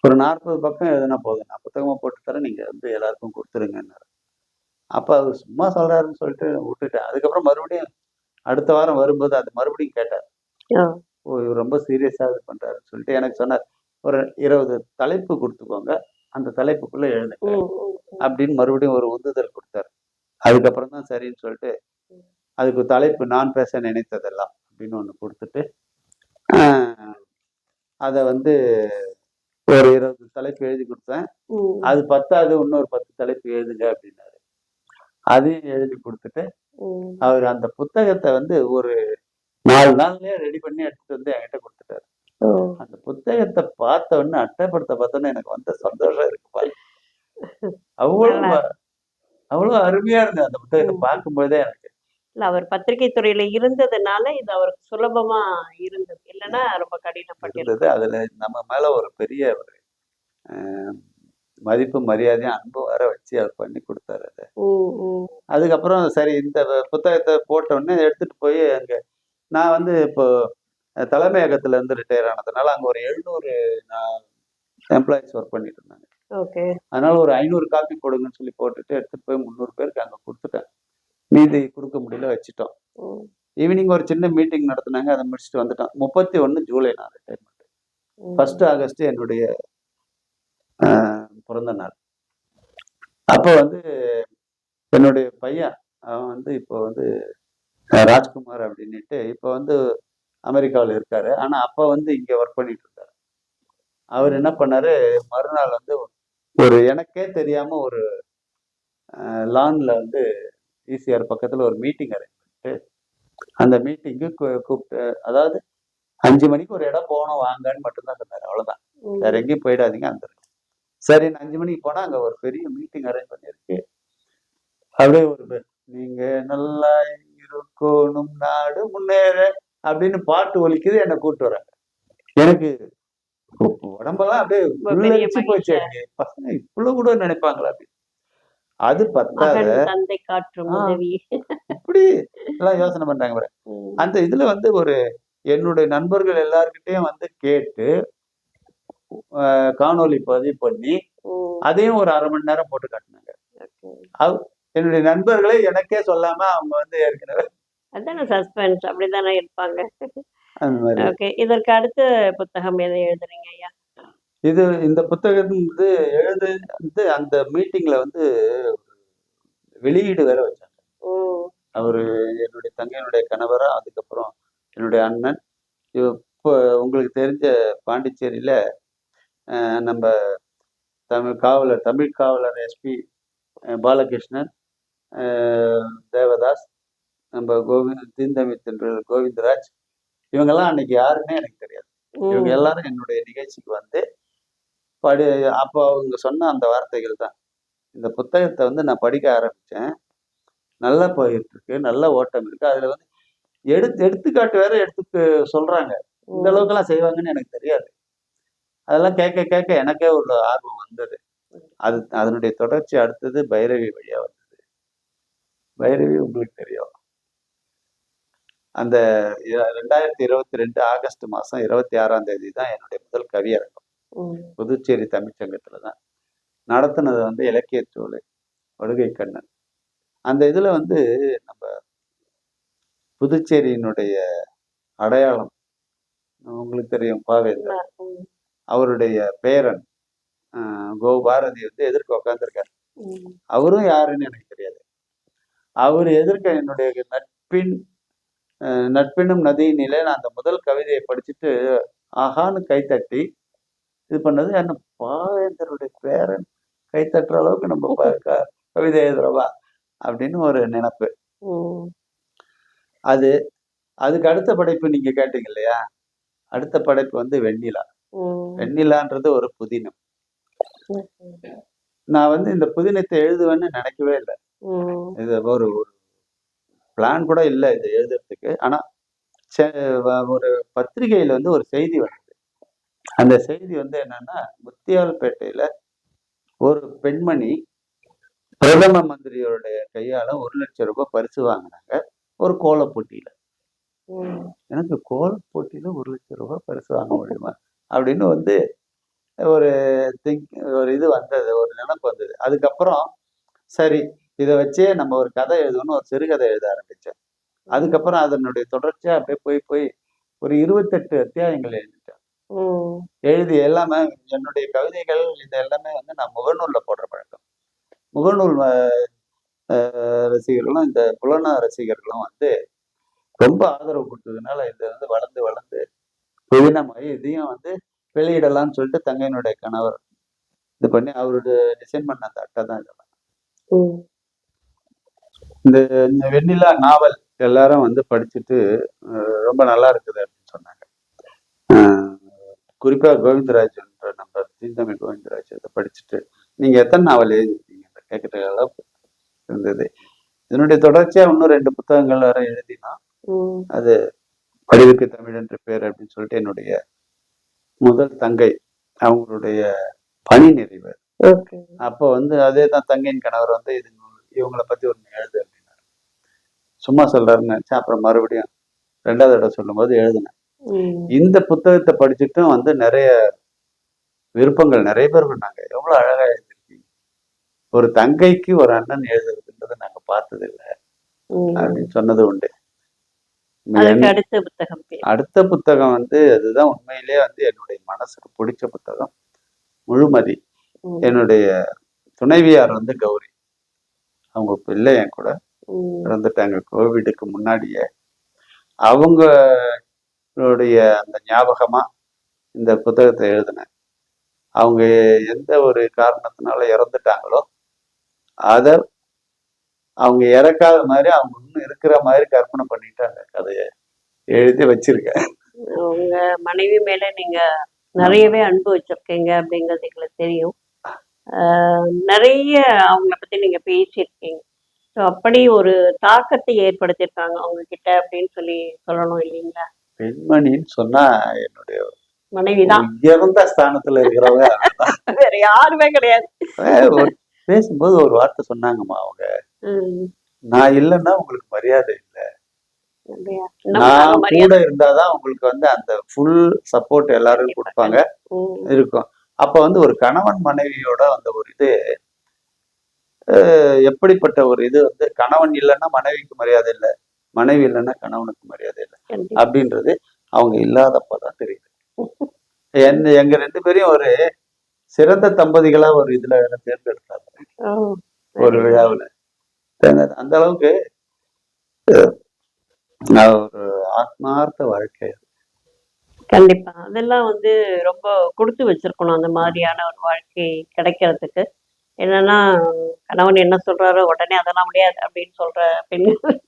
ஒரு 40 பக்கம் எழுதுனா போதும். நான் புத்தகமா போட்டு தரேன். நீங்க வந்து எல்லாருக்கும் குடுத்துருங்கன்னாரு. அப்ப அவரு சும்மா சொல்றாருன்னு சொல்லிட்டு விட்டுட்டேன். அதுக்கப்புறம் மறுபடியும் அடுத்த வாரம் வரும்போது அது மறுபடியும் கேட்டார். ஆ. ஓ! இவரு ரொம்ப சீரியஸா இது பண்றாருன்னு சொல்லிட்டு எனக்கு சொன்னார். ஒரு 20 தலைப்பு குடுத்துக்கோங்க. அந்த தலைப்புக்குள்ள எழுதுங்க. ம். ம். ம். அப்படின்னு மறுபடியும் ஒரு உந்துதல் குடுத்தாரு. அதுக்கப்புறம் தான் சரின்னு சொல்லிட்டு, அதுக்கு தலைப்பு நான் பேச நினைத்ததெல்லாம் அப்படின்னு ஒண்ணு குடுத்துட்டு, அ அத வந்து ஒரு 20 தலைப்பு எழுதி குடுத்தேன். ம். அது பத்தாது இன்னொரு 10 தலைப்பு எழுதுங்க அப்படின்னாரு. அதையும் எழுதி குடுத்துட்டு, ம். அவரு அந்த புத்தகத்த வந்து ஒரு 4 நாள்லயே ரெடி பண்ணி எடுத்துட்டு வந்து என்கிட்ட குடுத்துட்டாரு. ஓ. அந்த புத்தகத்த பார்த்த உடனே அட்டைப்படுத்த பார்த்தோனே எனக்கு வந்த சந்தோஷம் இருக்குப்பா. அவ்வளவு நல்லா அவ்வளவு அருமையா இருந்தது அந்த புத்தகத்த ம். பார்க்கும்போதே எனக்கு. இல்ல அவர் பத்திரிகை துறையில இருந்ததுனால, இது அவருக்கு சுலபமா இருந்தது. இல்லன்னா ரொம்ப இருந்தது. கடினப்பட்டிருக்கும். அதுல நம்ம மேல ஒரு பெரிய ஒரு அ மதிப்பு, மரியாதையும், அன்பும் வேற வச்சு அவர் பண்ணி குடுத்தாரு அத. ம். ம். அதுக்கப்புறம் சரி இந்த புத்தகத்த போட்ட உடனே எடுத்துட்டு போய் அங்க நான் வந்து இப்போ தலைமையகத்துல இருந்து ரிட்டயர் ஆனதுனால, அங்க ஒரு 700 எம்ப்ளாயீஸ் ஒர்க் பண்ணிட்டு இருந்தாங்க. ஓகே. அதனால ஒரு 500 காப்பி கொடுங்கன்னு சொல்லி போட்டுட்டு எடுத்துட்டு போய் 300 பேருக்கு அங்க குடுத்துட்டேன். மீதி குடுக்க முடியல வச்சுட்டோம். ம். ஈவினிங் ஒரு சின்ன மீட்டிங் நடத்துனாங்க. அத முடிச்சுட்டு வந்துட்டோம். 31 ஜூலை நான் ரிட்டயர்மென்ட். ம். 1 ஆகஸ்ட் என்னுடைய அ பிறந்த நாள். அப்ப வந்து என்னுடைய பையன் அவன் வந்து இப்போ வந்து ராஜ்குமார் அப்படின்னுட்டு இப்ப வந்து அமெரிக்காவுல இருக்காரு. ஆனா அப்ப வந்து இங்க ஒர்க் பண்ணிட்டு இருந்தாரு. அவரு என்ன ம். பண்ணாரு, மறுநாள் வந்து ஒரு எனக்கே தெரியாம ஒரு லான்ல வந்து ஈசிஆர் பக்கத்துல ஒரு மீட்டிங் அரேஞ்ச் பண்ணிட்டு, அந்த மீட்டிங்கு கூப்ட்டு அதாவது 5 மணிக்கு ஒரு இடம் போகணும் வாங்கன்னு மட்டும் தான் சொன்னாரு. அவ்வளவுதான். வேற ம். எங்கேயும் போயிடாதீங்க அந்த சரின்னு 5 மணிக்கு போனா அங்க ஒரு பெரிய மீட்டிங் அரேஞ்ச் பண்ணியிருக்கு. அப்படியே ஒரு நீங்க நல்லா இருக்கணும் நாடு முன்னேற அப்படின்னு பாட்டு ஒலிக்குது. என்ன கூட்டு வர்றாங்க. எனக்கு உடம்பெல்லாம் அப்படியே ரொம்ப பெரிய புல்லரிச்சு போச்சு மகிழ்ச்சியா எனக்கு. பசங்க இவ்வளவு கூட நினைப்பாங்களா அப்படின்னு. அது பத்தாத மகன் தந்தை காட்டும் ஆ உதவி. இப்படி எல்லாம் யோசனை பண்றாங்க பாரு. ம். அந்த இதுல வந்து ஒரு என்னுடைய நண்பர்கள் எல்லார்கிட்டயும் வந்து கேட்டு காணொளி பதிவு பண்ணி, ம். அதையும் ஒரு 1/2 மணி நேரம் போட்டு காட்டுனாங்க. ஓகே. அவ் என்னுடைய நண்பர்களே எனக்கே சொல்லாம அவங்க வந்து ஏற்கனவே அதானே சஸ்பென்ஸ். அப்படித்தானே இருப்பாங்க. அந்த மாதிரி. ஓகே. இதற்கு அடுத்த புத்தகம் எதை எழுதுறீங்க ஐயா? இந்த புத்தகம் வந்து வந்து அந்த மீட்டிங்ல வந்து வெளியீடு வேற வச்சாங்க. ஓ! அவரு என்னுடைய தங்கையினுடைய கணவரா, அதுக்கப்புறம் என்னுடைய அண்ணன். இப்போ உங்களுக்கு தெரிஞ்ச பாண்டிச்சேரியில நம்ம தமிழ் காவலர் எஸ்பி பாலகிருஷ்ணன், தேவதாஸ், நம்ம தீந்தமிழ் தென்றல் கோவிந்தராஜ், இவங்கெல்லாம் அன்னைக்கு யாருன்னே எனக்கு தெரியாது. இவங்க எல்லாரும் என்னுடைய நிகழ்ச்சிக்கு வந்து அப்போ அவங்க சொன்ன அந்த வார்த்தைகள் தான். இந்த புத்தகத்தை வந்து நான் படிக்க ஆரம்பிச்சேன். நல்லா போயிட்டு இருக்கு, நல்ல ஓட்டம் இருக்கு. அதுல வந்து எடுத்துக்காட்டு வேற எடுத்து சொல்றாங்க. இந்த அளவுக்குலாம் செய்வாங்கன்னு எனக்கு தெரியாது. அதெல்லாம் கேட்க கேட்க எனக்கே ஒரு ஆர்வம் வந்தது. அதனுடைய தொடர்ச்சி அடுத்தது பைரவி வழியா வந்தது. பைரவி உங்களுக்கு தெரியும். அந்த 2022 ஆகஸ்ட் மாசம் 26ஆம் தேதி தான் என்னுடைய முதல் கவியரங்கம். புதுச்சேரி தமிழ்ச்சங்கத்துல தான் நடத்துனது வந்து இலக்கியச்சோலை வடுகை கண்ணன். அந்த இதுல வந்து நம்ம புதுச்சேரியினுடைய அடையாளம் உங்களுக்கு தெரியும், பாவேந்தர். அவருடைய பேரன் பாரதி வந்து எதிர்க்க உட்காந்துருக்காரு. அவரும் யாருன்னு எனக்கு தெரியாது. அவர் எதிர்க்க என்னுடைய நட்பினும் நதியினிலே நான் அந்த முதல் கவிதையை படிச்சுட்டு ஆஹான்னு கைத்தட்டி இது பண்ணது என்ன, பாவேந்தருடைய பேரன் கைத்தட்டுற அளவுக்கு நம்ம கவிதை எழுதுறவா அப்படின்னு ஒரு நினைப்பு. அதுக்கு அடுத்த படைப்பு நீங்க கேட்டீங்க இல்லையா, அடுத்த படைப்பு வந்து வெண்ணிலா. வெண்ணிலான்றது ஒரு புதினம். நான் வந்து இந்த புதினத்தை எழுதுவேன்னு நினைக்கவே இல்லை. இது ஒரு பிளான் கூட இல்லை இதை எழுதுறதுக்கு. ஆனா ஒரு பத்திரிகையில வந்து ஒரு செய்தி வந்தது. அந்த செய்தி வந்து என்னன்னா, முத்தியால்பேட்டையில ஒரு பெண்மணி பிரதம மந்திரியோடைய கையால 1 லட்சம் ரூபாய் பரிசு வாங்கினாங்க ஒரு கோல போட்டியில. எனக்கு கோல போட்டியில 1 லட்சம் ரூபாய் பரிசு வாங்க முடியுமா அப்படின்னு வந்து ஒரு இது வந்தது, ஒரு நினைப்பு வந்தது. அதுக்கப்புறம் சரி இதை வச்சே நம்ம ஒரு கதை எழுதணும்னு ஒரு சிறுகதை எழுத ஆரம்பிச்சேன். அதுக்கப்புறம் அதனுடைய தொடர்ச்சியா அப்படியே போய் ஒரு 28 அத்தியாயங்கள் எழுதிட்டேன். எழுதி எல்லாமே என்னுடைய கவிதைகள் இது எல்லாமே வந்து நான் முகநூல்ல போடுற பழக்கம். முகநூல் ரசிகர்களும் இந்த புலனா ரசிகர்களும் வந்து ரொம்ப ஆதரவு கொடுத்ததுனால இது வந்து வளர்ந்து புதினமாயி இதையும் வந்து வெளியிடலாம்னு சொல்லிட்டு தங்கையினுடைய கணவர் இது பண்ணி அவருடைய டிசைன் பண்ண அந்த அட்டை தான் இதெல்லாம். இந்த வெண்ணிலா நாவல் எல்லாரும் வந்து படிச்சுட்டு ரொம்ப நல்லா இருக்குது அப்படின்னு சொன்னாங்க. குறிப்பா கோவிந்தராஜ் என்ற நம்ம தீந்தமிழ் கோவிந்தராஜ் அதை படிச்சுட்டு நீங்க எத்தனை நாவல் எழுதிருக்கீங்க கேட்கிற அளவுக்கு இருந்தது. இதனுடைய தொடர்ச்சியா இன்னும் 2 புத்தகங்கள் வேற எழுதினா அது படிவுக்கு தமிழ் என்ற பேர் அப்படின்னு சொல்லிட்டு என்னுடைய முதல் தங்கை அவங்களுடைய பணி நிறைவு. அப்போ வந்து அதே தான் தங்கையின் கணவர் வந்து இவங்களை பத்தி ஒண்ணு எழுது அப்படின்னாரு. சும்மா சொல்றாருன்னு நினைச்சேன். அப்புறம் மறுபடியும் 2வது தடவை சொல்லும் போது எழுதினேன். இந்த புத்தகத்தை படிச்சுட்டும் வந்து நிறைய விருப்பங்கள் நிறைய பேர் பண்ணாங்க. எவ்வளவு அழகா எழுதிருக்கீங்க, ஒரு தங்கைக்கு ஒரு அண்ணன் எழுதுறதுன்றதை நாங்க பார்த்தது இல்லை அப்படின்னு சொன்னது உண்டு. அடுத்த புத்தகம் வந்து அதுதான் உண்மையிலேயே வந்து என்னுடைய மனசுக்கு பிடிச்ச புத்தகம், முழுமதி. என்னுடைய துணைவியார் வந்து கௌரி, அவங்க பிள்ளை என் கூட இறந்துட்டாங்க கோவிடுக்கு முன்னாடியே. அவங்களுடைய அந்த ஞாபகமா இந்த புத்தகத்தை எழுதினேன். அவங்க எந்த ஒரு காரணத்தினால இறந்துட்டாங்களோ அதை அவங்க இறக்காத மாதிரி அவங்க இன்னும் இருக்கிற மாதிரி கற்பனை பண்ணிட்டு அந்த கதையை எழுதி வச்சிருக்கேன். உங்க மனைவி மேல நீங்க நிறையவே அன்பு வச்சிருக்கீங்க அப்படிங்கிறது எங்களுக்கு தெரியும். நிறைய அவங்கள பத்தி நீங்க பேசியிருக்கீங்க. ஸோ அப்படி ஒரு தாக்கத்தை ஏற்படுத்தியிருக்காங்க அவங்க கிட்ட அப்படின்னு சொல்லணும் இல்லைங்களா? பெண்மணின்னு சொன்னா என்னுடைய மனைவிதான் உயர்ந்த ஸ்தானத்துல இருக்கிறவங்க, வேற யாருமே கிடையாது. பேசும்போது ஒரு வார்த்தை சொன்னாங்கம்மா அவங்க, நான் இல்லைன்னா உங்களுக்கு மரியாதை இல்லை, நான் கூட இருந்தாதான் உங்களுக்கு வந்து அந்த ஃபுல் சப்போர்ட் எல்லாரும் கொடுப்பாங்க இருக்கும். அப்ப வந்து ஒரு கணவன் மனைவியோட அந்த ஒரு இது எப்படிப்பட்ட ஒரு இது வந்து கணவன் இல்லைன்னா மனைவிக்கு மரியாதை இல்லை, மனைவி இல்லைன்னா கணவனுக்கு மரியாதை இல்லை அப்படின்றது அவங்க இல்லாதப்பதான் தெரியுது. எங்க 2 பேரையும் ஒரு சிறந்த தம்பதிகளா ஒரு இதுல தேர்ந்தெடுத்தாங்க ஓ! ஒரு வெரி குட். விழாவுல. அந்த அளவுக்கு ஒரு ஆத்மார்த்த வாழ்க்கை. கண்டிப்பா. அதெல்லாம் வந்து ரொம்ப குடுத்து வச்சிருக்கணும். அந்த மாதிரியான ஒரு வாழ்க்கை கிடைக்கிறதுக்கு. என்னன்னா, கணவன் என்ன சொல்றாரோ, உடனே அதெல்லாம் முடியாது அப்படின்னு சொல்ற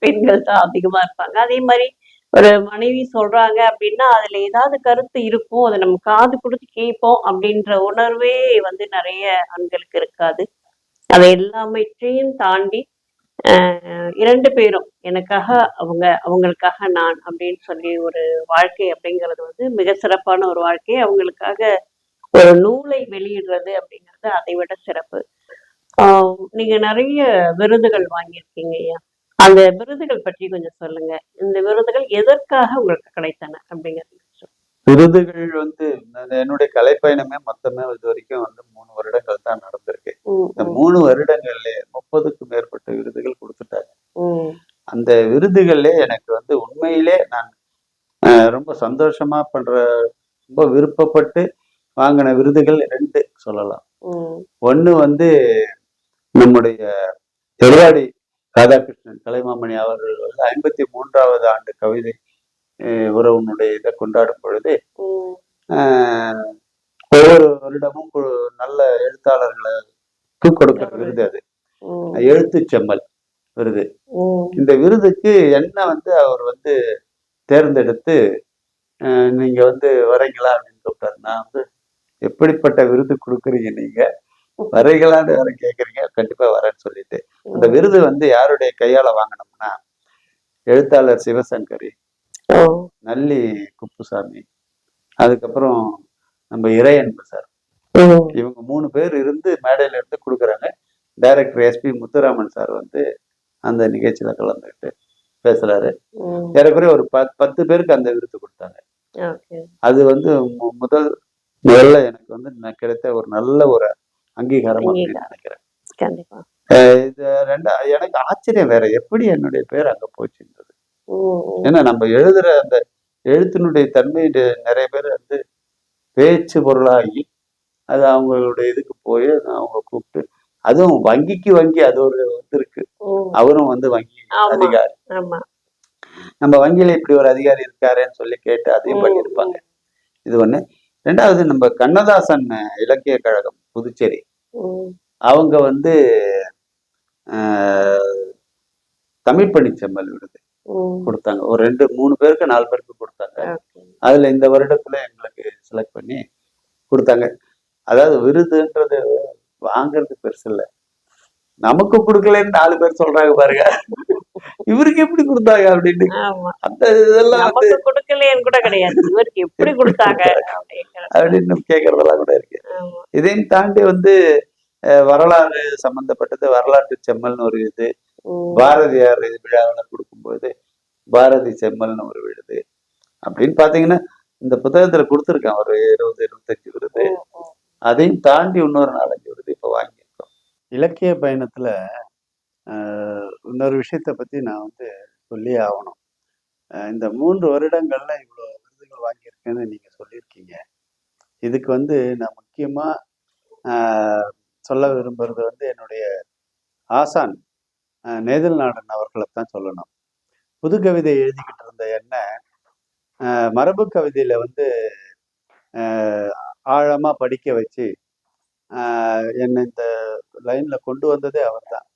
பெண்கள் தான் அதிகமா இருப்பாங்க. அதே மாரி ஒரு மனைவி சொல்றாங்க அப்படின்னா, அதுல ஏதாவது கருத்து இருக்கும். அத நம்ம காது குடுத்து கேட்போம் அப்படின்ற உணர்வே வந்து நெறைய ஆண்களுக்கு இருக்காது. அத எல்லாவற்றையும் தாண்டி, அ 2 பேரும் எனக்காக அவங்க, அவங்களுக்காக நான் அப்படின்னு சொல்லி ஒரு வாழ்க்கை அப்படிங்கிறது வந்து மிக சிறப்பான ஒரு வாழ்க்கை. அவங்களுக்காக ஒரு நூலை வெளியிடுறது அப்படிங்கிறது அதை விட சிறப்பு. ஆ, நீங்க நெறைய விருதுகள் வாங்கியிருக்கீங்கய்யா. அந்த விருதுகள் பற்றி கொஞ்சம் சொல்லுங்க. இந்த விருதுகள் எதற்காக உங்களுக்கு கிடைத்தன? அப்படிங்கிறத சொல்லுங்க. விருதுகள் வந்து என்னுடைய கலைப்பயணமே மொத்தமே இதுவரைக்கும் வந்து 3 வருடங்கள் தான் நடந்திருக்கு. ம், இந்த ம், 3 வருடங்கள்லயே 30க்கும் மேற்பட்ட விருதுகள் குடுத்துட்டாங்க. ம். அந்த விருதுகள்லே எனக்கு வந்து உண்மையிலே நான் ரொம்ப சந்தோஷமா ரொம்ப விருப்பப்பட்டு வாங்கின விருதுகள் 2 சொல்லலாம். ம். ஒண்ணு வந்து நம்முடைய எடப்பாடி ராதாகிருஷ்ணன் கலைமாமணி அவர்கள் வந்து 53வது ஆண்டு கவிதை உறவினுடைய இதை கொண்டாடும் பொழுது ம். ஆஹ், ஒவ்வொரு வருடமும் நல்ல எழுத்தாளர்களுக்கு கொடுக்கிற விருது அது. ம். எழுத்துச் செம்மல் விருது. ம். இந்த விருதுக்கு என்ன வந்து அவர் வந்து தேர்ந்தெடுத்து நீங்க வந்து வரீங்களா அப்படின்னு கூப்பிட்டாரு. நான் வந்து எப்படிப்பட்ட விருது கொடுக்குறீங்க நீங்க, வரீங்களான்னு வேற கேக்குறீங்க, கண்டிப்பா வரேன்னு சொல்லிட்டு அந்த ம். விருது வந்து யாருடைய கையால வாங்கினோம்னா எழுத்தாளர் சிவசங்கரி, ஓ! நல்லி குப்புசாமி, அதுக்கப்புறம் நம்ம இறையன்பு சார், ம். இவங்க 3 பேர் இருந்து மேடையில இருந்து கொடுக்குறாங்க. டைரக்டர் எஸ்பி முத்துராமன் சார் வந்து அந்த நிகழ்ச்சியில கலந்துக்கிட்டு பேசுறாரு. ம். ஏறக்குறைய ஒரு 10 பேருக்கு அந்த விருது கொடுத்தாங்க. ஓகே. அது வந்து முதல்ல எனக்கு வந்து கிடைத்த ஒரு நல்ல ஒரு அங்கீகாரம் அப்படின்னு நினைக்கிறேன். கண்டிப்பா. இது எனக்கு ஆச்சரியம் வேற எப்படி என்னுடைய பேர் அங்க போச்சுன்றது. ம், ம். ஏன்னா நம்ம எழுதுற அந்த எழுத்தினுடைய தன்மை நிறைய பேர் வந்து பேச்சு பொருளாகி அது அவங்களுடைய இதுக்கு போய் அவங்க கூப்பிட்டு, அதுவும் வங்கிக்கு வங்கி அது ஒரு இது இருக்கு. ம். அவரும் வந்து வங்கி ஆமா, அதிகாரி. ஆமா. நம்ம வங்கியில இப்படி ஒரு அதிகாரி இருக்காருன்னு சொல்லி கேட்டு அதையும் ம், பண்ணியிருப்பாங்க. ம், இது ஒண்ணு. 2வது நம்ம கண்ணதாசன் இலக்கிய கழகம் புதுச்சேரி. ம். அவங்க வந்து அஹ், தமிழ் பணி செம்மல் விருது ம். கொடுத்தாங்க. ஒரு 2, 3 பேருக்கு 4 பேருக்கு கொடுத்தாங்க. ஓகே. அதுல இந்த வருடத்துல எங்களுக்கு செலக்ட் பண்ணி கொடுத்தாங்க. அதாவது விருதுன்றது வாங்குறது பெருசு இல்ல. நமக்கு கொடுக்கலன்னு 4 பேர் சொல்றாங்க பாருங்க. இவருக்கு எப்படி கொடுத்தாங்க அப்படின்னு. ஆமா. அந்த இதெல்லாம் வந்து நமக்கு குடுக்கலையேன்னு கூட கிடையாது. இவருக்கு எப்படி குடுத்தாங்க அப்படிங்கிறது. அப்படின்னு கேட்கறதெல்லாம் கூட இருக்கு. ஆமா. இதையும் தாண்டி வந்து வரலாறு சம்பந்தப்பட்டது வரலாற்று செம்மல்னு ஒரு இது. ம். பாரதியார் விழாவில் கொடுக்கும்போது பாரதி செம்மல்னு ஒரு விருது. அப்படின்னு பாத்தீங்கன்னா இந்த புத்தகத்துல கொடுத்துருக்கேன் ஒரு 20, 25 விருது. ம், ம். அதையும் தாண்டி இன்னொரு 4, 5 விருது இப்ப வாங்கியிருக்கோம். இலக்கிய பயணத்துல இன்னொரு விஷயத்த பத்தி நான் வந்து சொல்லியே ஆகணும். இந்த 3 வருடங்கள்ல இவ்வளவு விருதுகள் வாங்கியிருக்கேன்னு நீங்க சொல்லியிருக்கீங்க. இதுக்கு வந்து நான் முக்கியமா ஆஹ், சொல்ல விரும்புறது வந்து என்னுடைய ஆசான் நேதல் நாடன் அவர்களைத்தான் சொல்லணும். புது கவிதை எழுதிக்கிட்டு இருந்த என்ன மரபு கவிதையில வந்து ஆழமா படிக்க வச்சு என்னை இந்த லைன்ல கொண்டு வந்ததே அவர்தான்.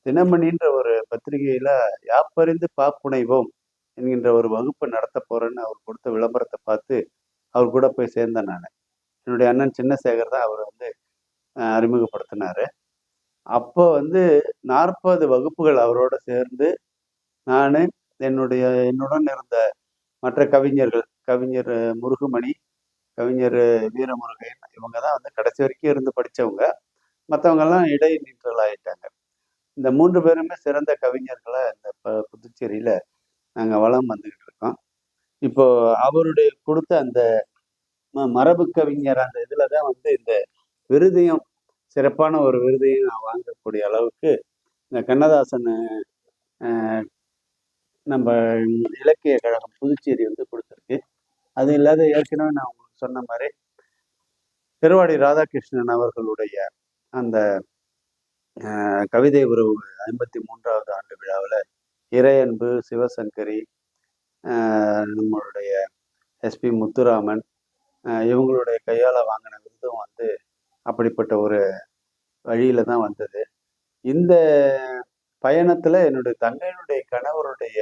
தினமணின்ற ஒரு பத்திரிகையில யாப்பறிந்து பாப்புனைவோம் என்கின்ற ஒரு வகுப்பு நடத்த போறேன்னு அவர் கொடுத்த விளம்பரத்தை பார்த்து அவர் கூட போய் சேர்ந்தேன் நான். என்னுடைய அண்ணன் சின்னசேகர் தான் அவர் வந்து அறிமுகப்படுத்தினாரு. அப்போ வந்து 40 வகுப்புகள் அவரோட சேர்ந்து நான் என்னுடன் இருந்த மற்ற கவிஞர்கள், கவிஞர் முருகுமணி, கவிஞர் வீரமுருகையன், இவங்க தான் வந்து கடைசி வரைக்கும் இருந்து படிச்சவங்க. மற்றவங்க எல்லாம் இடைநிற்றல் ஆயிட்டாங்க. இந்த 3 பேருமே சிறந்த கவிஞர்களா இந்த புதுச்சேரியில நாங்க வளம் வந்துகிட்டு இருக்கோம். இப்போ அவருடைய கொடுத்த அந்த மரபு கவிஞர் அந்த இதுலதான் வந்து இந்த விருதையும் சிறப்பான ஒரு விருதையும் நான் வாங்கக்கூடிய அளவுக்கு இந்த கண்ணதாசன் நம்ம இலக்கிய கழகம் புதுச்சேரி வந்து கொடுத்துருக்கு. அது இல்லாத ஏற்கனவே நான் உங்களுக்கு சொன்ன மாதிரி திருவாடி ராதாகிருஷ்ணன் அவர்களுடைய அந்த கவிதை உறவு 53வது ஆண்டு விழாவில் இறையன்பு, சிவசங்கரி, நம்மளுடைய எஸ்பி முத்துராமன் இவங்களுடைய கையால் வாங்கின விருதும் வந்து அப்படிப்பட்ட ஒரு வழியில தான் வந்தது. இந்த பயணத்துல என்னுடைய தங்கையினுடைய கணவருடைய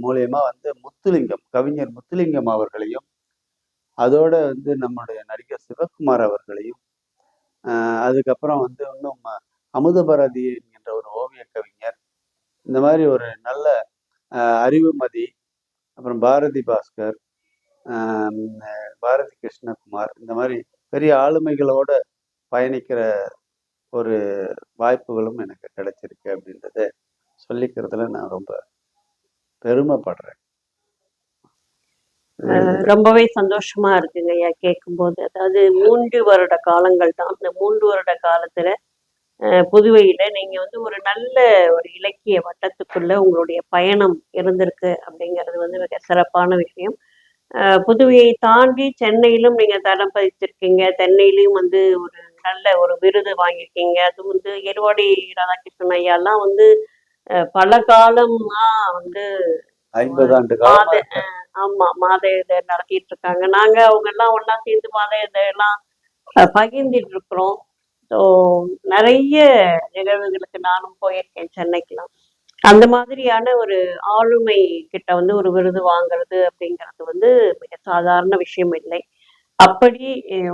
மூலியமா வந்து முத்துலிங்கம், கவிஞர் முத்துலிங்கம் அவர்களையும், அதோட வந்து நம்முடைய நடிகர் சிவகுமார் அவர்களையும், அதுக்கப்புறம் வந்து இன்னும் அமுதபாரதி என்கின்ற ஒரு ஓவிய கவிஞர், இந்த மாதிரி ஒரு நல்ல அறிவுமதி, அப்புறம் பாரதி பாஸ்கர், பாரதி கிருஷ்ணகுமார், இந்த மாதிரி பெரிய ஆளுமைகளோட பயணிக்கிற ஒரு வாய்ப்புகளும் எனக்கு கிடைச்சிருக்கு அப்படின்றத சொல்லிக்கிறதுல நான் ரொம்ப பெருமைப்படுறேன். ரொம்பவே சந்தோஷமா இருக்குங்க ஐயா கேட்கும்போது. அதாவது 3 வருட காலங்கள் தான். அந்த 3 வருட காலத்துல புதுவையில நீங்க வந்து ஒரு நல்ல ஒரு இலக்கிய வட்டத்துக்குள்ள உங்களுடைய பயணம் இருந்திருக்கு அப்படிங்கிறது வந்து மிக சிறப்பான விஷயம். புதுவையை தாண்டி சென்னையிலும் நீங்க தடம் பதிச்சிருக்கீங்க. சென்னையிலையும் வந்து ஒரு நல்ல ஒரு விருது வாங்கியிருக்கீங்க. அது வந்து எருவாடி ராதாகிருஷ்ணன் ஐயாலாம் வந்து பல காலமா வந்து 50 ஆண்டு மாத ஆமா மாத இதழ் நடத்திட்டு இருக்காங்க. நாங்க அவங்க எல்லாம் ஒண்ணா சேர்ந்து மாத இதழெல்லாம் பகிர்ந்துட்டு இருக்கிறோம். ஸோ நிறைய நிகழ்வுகளுக்கு நானும் போயிருக்கேன் சென்னைக்கெல்லாம். அந்த மாதிரியான ஒரு ஆளுமை கிட்ட வந்து ஒரு விருது வாங்குறது அப்படிங்கிறது வந்து மிக சாதாரண விஷயம் இல்லை. அப்படி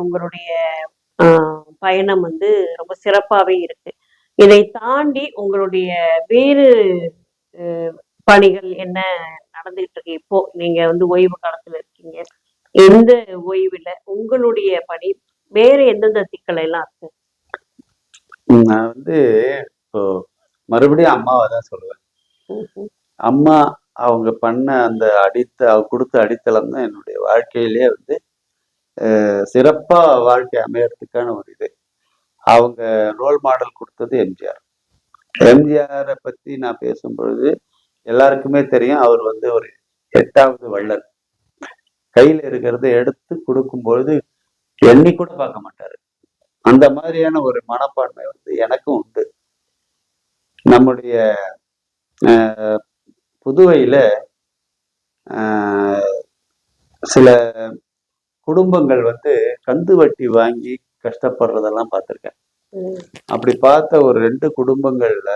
உங்களுடைய பயணம் வந்து ரொம்ப சிறப்பாவே இருக்கு. இதை தாண்டி உங்களுடைய வேறு பணிகள் என்ன நடந்துகிட்டு இருக்கு? இப்போ நீங்க வந்து ஓய்வு காலத்துல இருக்கீங்க. எந்த ஓய்வுல உங்களுடைய பணி வேற எந்தெந்த சிக்கல் எல்லாம் இருக்கு? நான் வந்து இப்போ மறுபடியும் அம்மாவை தான் சொல்லுவேன். அம்மா அவங்க பண்ண அந்த கொடுத்த அடித்தளம் தான் என்னுடைய வாழ்க்கையிலேயே வந்து சிறப்பா வாழ்க்கை அமையறதுக்கான ஒரு இது. அவங்க ரோல் மாடல் கொடுத்தது எம்ஜிஆர். எம்ஜிஆரை பத்தி நான் பேசும் பொழுது எல்லாருக்குமே தெரியும், அவர் வந்து ஒரு 8வது வள்ளல். கையில இருக்கிறத எடுத்து கொடுக்கும் பொழுது எண்ணி கூட பார்க்க மாட்டாரு. அந்த மாதிரியான ஒரு மனப்பான்மை வந்து எனக்கும் உண்டு. நம்முடைய புதுவையில சில குடும்பங்கள் வந்து கந்து வட்டி வாங்கி கஷ்டப்படுறதெல்லாம் பார்த்துருக்கேன். அப்படி பார்த்த ஒரு 2 குடும்பங்கள்ல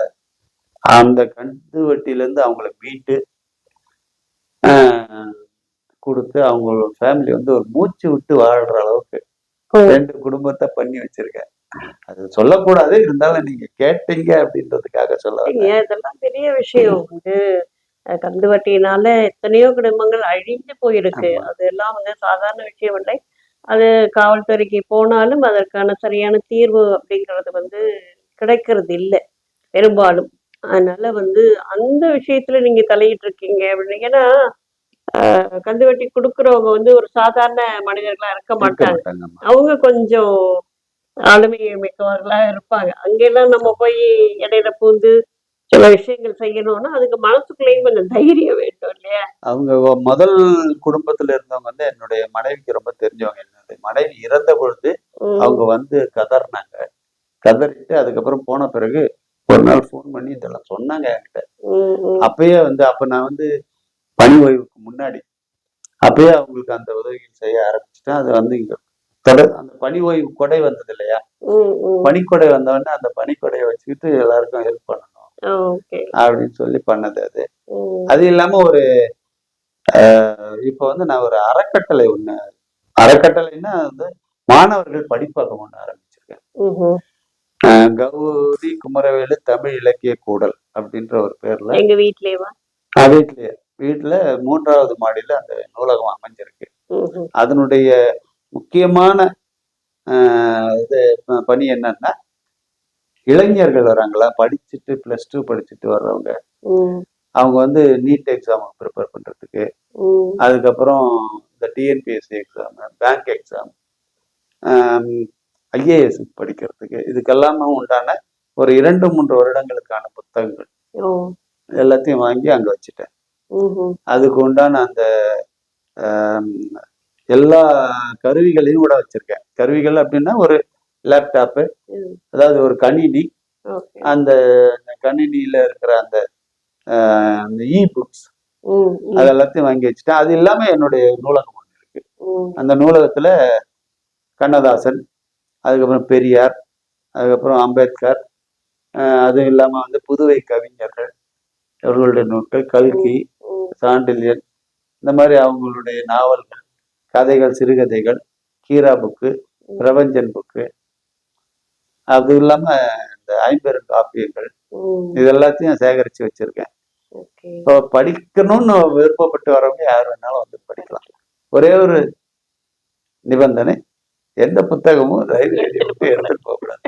அந்த கந்து வட்டியிலேருந்து அவங்கள மீட்டு கொடுத்து அவங்களோட ஃபேமிலி வந்து ஒரு மூச்சு விட்டு வாழ்ற அளவுக்கு 2 குடும்பத்தை பண்ணி வச்சிருக்கேன். அது சொல்லக்கூடாது, இருந்தாலும் நீங்க கேட்டீங்க அப்படின்றதுக்காக சொல்ல. இதெல்லாம் பெரிய விஷயம். வந்து கந்து வட்டியினால எத்தனையோ குடும்பங்கள் அழிந்து போயிருக்கு. அதெல்லாம் வந்து சாதாரண விஷயம் இல்லை. அது காவல்துறைக்கு போனாலும் அதற்கான சரியான தீர்வு அப்படிங்கிறது வந்து கிடைக்கிறது இல்லை பெரும்பாலும். அதனால வந்து அந்த விஷயத்துல நீங்க தலையிட்டு இருக்கீங்க அப்படின்னு. ஏன்னா கந்து வட்டி கொடுக்குறவங்க வந்து ஒரு சாதாரண மனிதர்களா இருக்க மாட்டாங்க. அவங்க கொஞ்சம் ஆளுமை மிக்கவர்களா இருப்பாங்க. அங்கெல்லாம் நம்ம போய் இடையில பூந்து சில விஷயங்கள் செய்யணும்னா அதுக்கு மனசுக்குள்ளேயும் கொஞ்சம் தைரியம் வேண்டும் இல்லையா? அவங்க முதல் குடும்பத்துல இருந்தவங்க வந்து என்னுடைய மனைவிக்கு ரொம்ப தெரிஞ்சவங்க. என்னுடைய மனைவி இறந்த பொழுது அவங்க வந்து கதறினாங்க. கதறிட்டு அதுக்கப்புறம் போன பிறகு ஒரு நாள் போன் பண்ணி இதெல்லாம் சொன்னாங்க என்கிட்ட. அப்பயே வந்து அப்ப நான் வந்து பணி ஓய்வுக்கு முன்னாடி அப்பயே அவங்களுக்கு அந்த உதவிகள் செய்ய ஆரம்பிச்சுட்டேன். அது வந்து இங்க அந்த பணி ஓய்வு கொடை வந்தது இல்லையா? பனிக்கொடை வந்தவொடனே அந்த பனிக்கொடையை வச்சுக்கிட்டு எல்லாருக்கும் ஹெல்ப் பண்ணணும் அப்படின்னு சொல்லி பண்ணது அது. அது இல்லாம ஒரு இப்ப வந்து நான் ஒரு அறக்கட்டளைன்னா வந்து மாணவர்கள் படிப்பகம் ஒண்ணு ஆரம்பிச்சிருக்கேன். கௌரி குமரவேலு தமிழ் இலக்கிய கூடல் அப்படின்ற ஒரு பேர்ல எங்க வீட்லயே வீட்டுல 3வது மாடியில அந்த நூலகம் அமைஞ்சிருக்கு. அதனுடைய முக்கியமான இது பணி என்னன்னா, இளைஞர்கள் வராங்களா, படிச்சுட்டு +2 படிச்சுட்டு வர்றவங்க, அவங்க வந்து நீட் எக்ஸாம் ப்ரிப்பேர் பண்றதுக்கு, அதுக்கப்புறம் இந்த TNPSC exam, bank exam, IAS படிக்கிறதுக்கு, இதுக்கெல்லாமே உண்டான ஒரு 2-3 வருடங்களுக்கான புத்தகங்கள் எல்லாத்தையும் வாங்கி அங்க வச்சுட்டேன். அதுக்கு உண்டான அந்த ஆஹ் எல்லா கருவிகளையும் கூட வச்சிருக்கேன். கருவிகள் அப்படின்னா ஒரு லேப்டாப்பு, ம். அதாவது ஒரு கணினி. ஓகே. அந்த கணினியில இருக்கிற அந்த அந்த இ புக்ஸ் ம். அது ம். எல்லாத்தையும் வாங்கி வச்சுட்டேன். அது இல்லாம என்னுடைய நூலகம் ஒண்ணு இருக்கு. ம். அந்த நூலகத்துல கண்ணதாசன், அதுக்கப்புறம் பெரியார், அதுக்கப்புறம் அம்பேத்கர், அது இல்லாம வந்து புதுவை கவிஞர்கள் இவர்களுடைய நூல்கள், கல்கி, ம். ம். சாண்டில்யன், இந்த மாதிரி அவங்களுடைய நாவல்கள், கதைகள், சிறுகதைகள், கீரா புக்கு, ம். பிரபஞ்சன் புக்கு, அது இல்லாம இந்த ஐம்பெரும் காப்பியங்கள், ம். இது எல்லாத்தையும் சேகரிச்சு வச்சிருக்கேன். ஓகே. இப்போ படிக்கணும்னு விருப்பப்பட்டு வரவங்க யார் வேணாலும் வந்து படிக்கலாம். ஒரே ஒரு நிபந்தனை, எந்த புத்தகமும் லைப்ரரியை விட்டு எடுத்துட்டு போகக்கூடாது.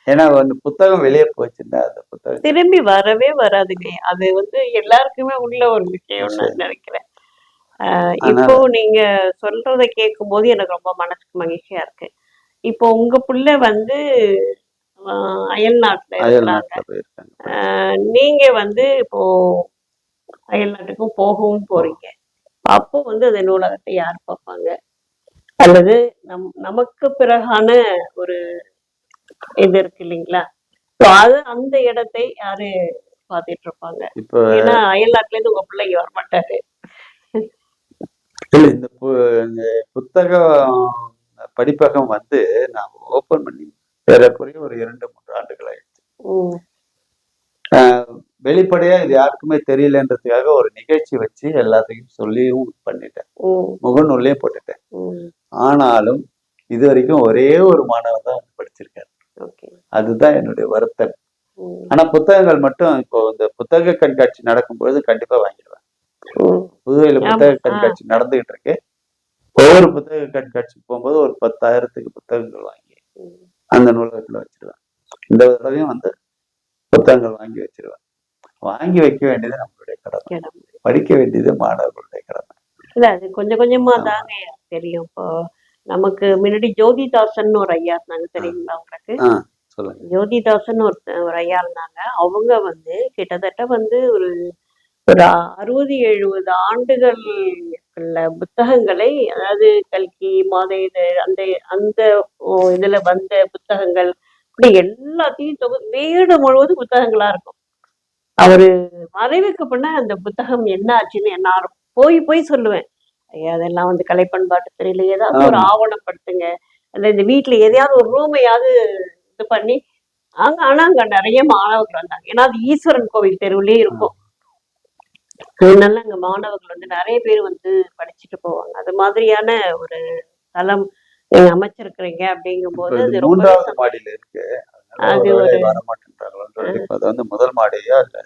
ஏன்னா வந்து புத்தகம் வெளியே போச்சுன்னா அந்த புத்தகம் திரும்பி வரவே வராதுங்க. அது வந்து எல்லாருக்குமே உள்ள ஒரு விஷயம்னு நான் சரி. நினைக்கிறேன். இப்போ அதனால நீங்க சொல்றத கேட்கும்போது எனக்கு ரொம்ப மனசுக்கு மகிழ்ச்சியா இருக்கு. இப்போ உங்க புள்ள வந்து அயல் நாட்டுல அயல் இருக்கிறாங்க. நாட்டுல போயிருக்காங்க படிச்சு. நீங்க வந்து இப்போ அயல் நாட்டுக்கும் போகவும் போறீங்க. அப்போ வந்து அந்த நூலகத்தை யார் பார்ப்பாங்க? அல்லது நமக்கு பிறகான ஒரு இது இருக்கு இல்லைங்களா? ஸோ அது அந்த இடத்தை யாரு பார்த்துட்டு இருப்பாங்க? இப்போ ஏன்னா அயல் நாட்டுல இருந்து உங்க பிள்ளை இங்க வரமாட்டாரு. இல்ல இந்த புத்தகம் படிப்பகம் வந்து நான் ஓபன் பண்ணி ஏறக்குறைய ஒரு 2-3 ஆண்டுகள் ஆயிடுச்சு. ம். வெளிப்படையா இது யாருக்குமே தெரியலன்றதுக்காக ஒரு நிகழ்ச்சி வச்சு எல்லாத்தையும் சொல்லியும் பண்ணிட்டேன். ம். முகநூல்லையும் போட்டுட்டேன். ம். ஆனாலும் இது வரைக்கும் ஒரே ஒரு மாணவர் தான் படிச்சிருக்காரு. ஓகே. அதுதான் என்னுடைய வருத்தம். ம். ஆனா புத்தகங்கள் மட்டும் இப்போ இந்த புத்தக கண்காட்சி நடக்கும்பொழுது கண்டிப்பா வாங்கிடுவேன். ம். புதுவையில ஆமா. புத்தக கண்காட்சி நடந்துகிட்டு இருக்கு. ஒவ்வொரு புத்தக கண்காட்சிக்கு போகும்போது ஒரு 10,000க்கு புத்தகங்கள் வாங்கி ம். அந்த நூலகத்துல வச்சிருவேன். இந்த தடவையும் வந்து புத்தகங்கள் வாங்கி வச்சிருவேன். வாங்கி வைக்க வேண்டியது நம்மளுடைய கடமை. இடம். படிக்க வேண்டியது மாணவர்களுடைய கடமை. இல்ல அது கொஞ்சம் கொஞ்சமா ஆமா. தாங்க தெரியும். இப்போ நமக்கு முன்னாடி ஜோதிதாசன் ஒரு ஐயா இருந்தாங்க தெரியுங்களா உங்களுக்கு? ஆ சொல்லுங்க. ஜோதிதாசன் ஒரு ஐயா இருந்தாங்க. அவங்க வந்து கிட்டத்தட்ட வந்து ஒரு ஒரு 60, 70 ஆண்டுகள் உள்ள புத்தகங்களை, அதாவது கல்கி, மாத இதழ் அந்த அந்த இதுல வந்த புத்தகங்கள் இப்படி எல்லாத்தையும் வீடு முழுவதும் புத்தகங்களா இருக்கும். அவரு மறைவுக்கு பின்ன அந்த புத்தகம் என்ன ஆச்சுன்னு நான் போய் போய் சொல்லுவேன். ஐயா அதெல்லாம் வந்து கலைப்பண்பாட்டு துறையில ஏதாவது ஒரு ஆமா. ஆவணப்படுத்துங்க. இல்ல இந்த வீட்ல எதையாவது ஒரு ரூமையாவது இது பண்ணி ஆனா அங்க நிறைய மாணவர்கள் வந்தாங்க. ஏன்னா அது ஈஸ்வரன் கோவில் தெருவுலயே இருக்கும். அதனால அங்க மாணவர்கள் வந்து நிறைய பேர் வந்து படிச்சுட்டு போவாங்க. அது மாதிரியான ஒரு தளம் நீங்க அமைச்சிருக்கிறீங்க இப்ப அப்படிங்கும்போது இது அது ரொம்பவே 3வது மாடியில இருக்கு. அதனால அது ஒருவேளை ஒரு வர மாட்டேன்றாங்களோன்றது. இப்ப அது வந்து முதல் மாடியா இல்ல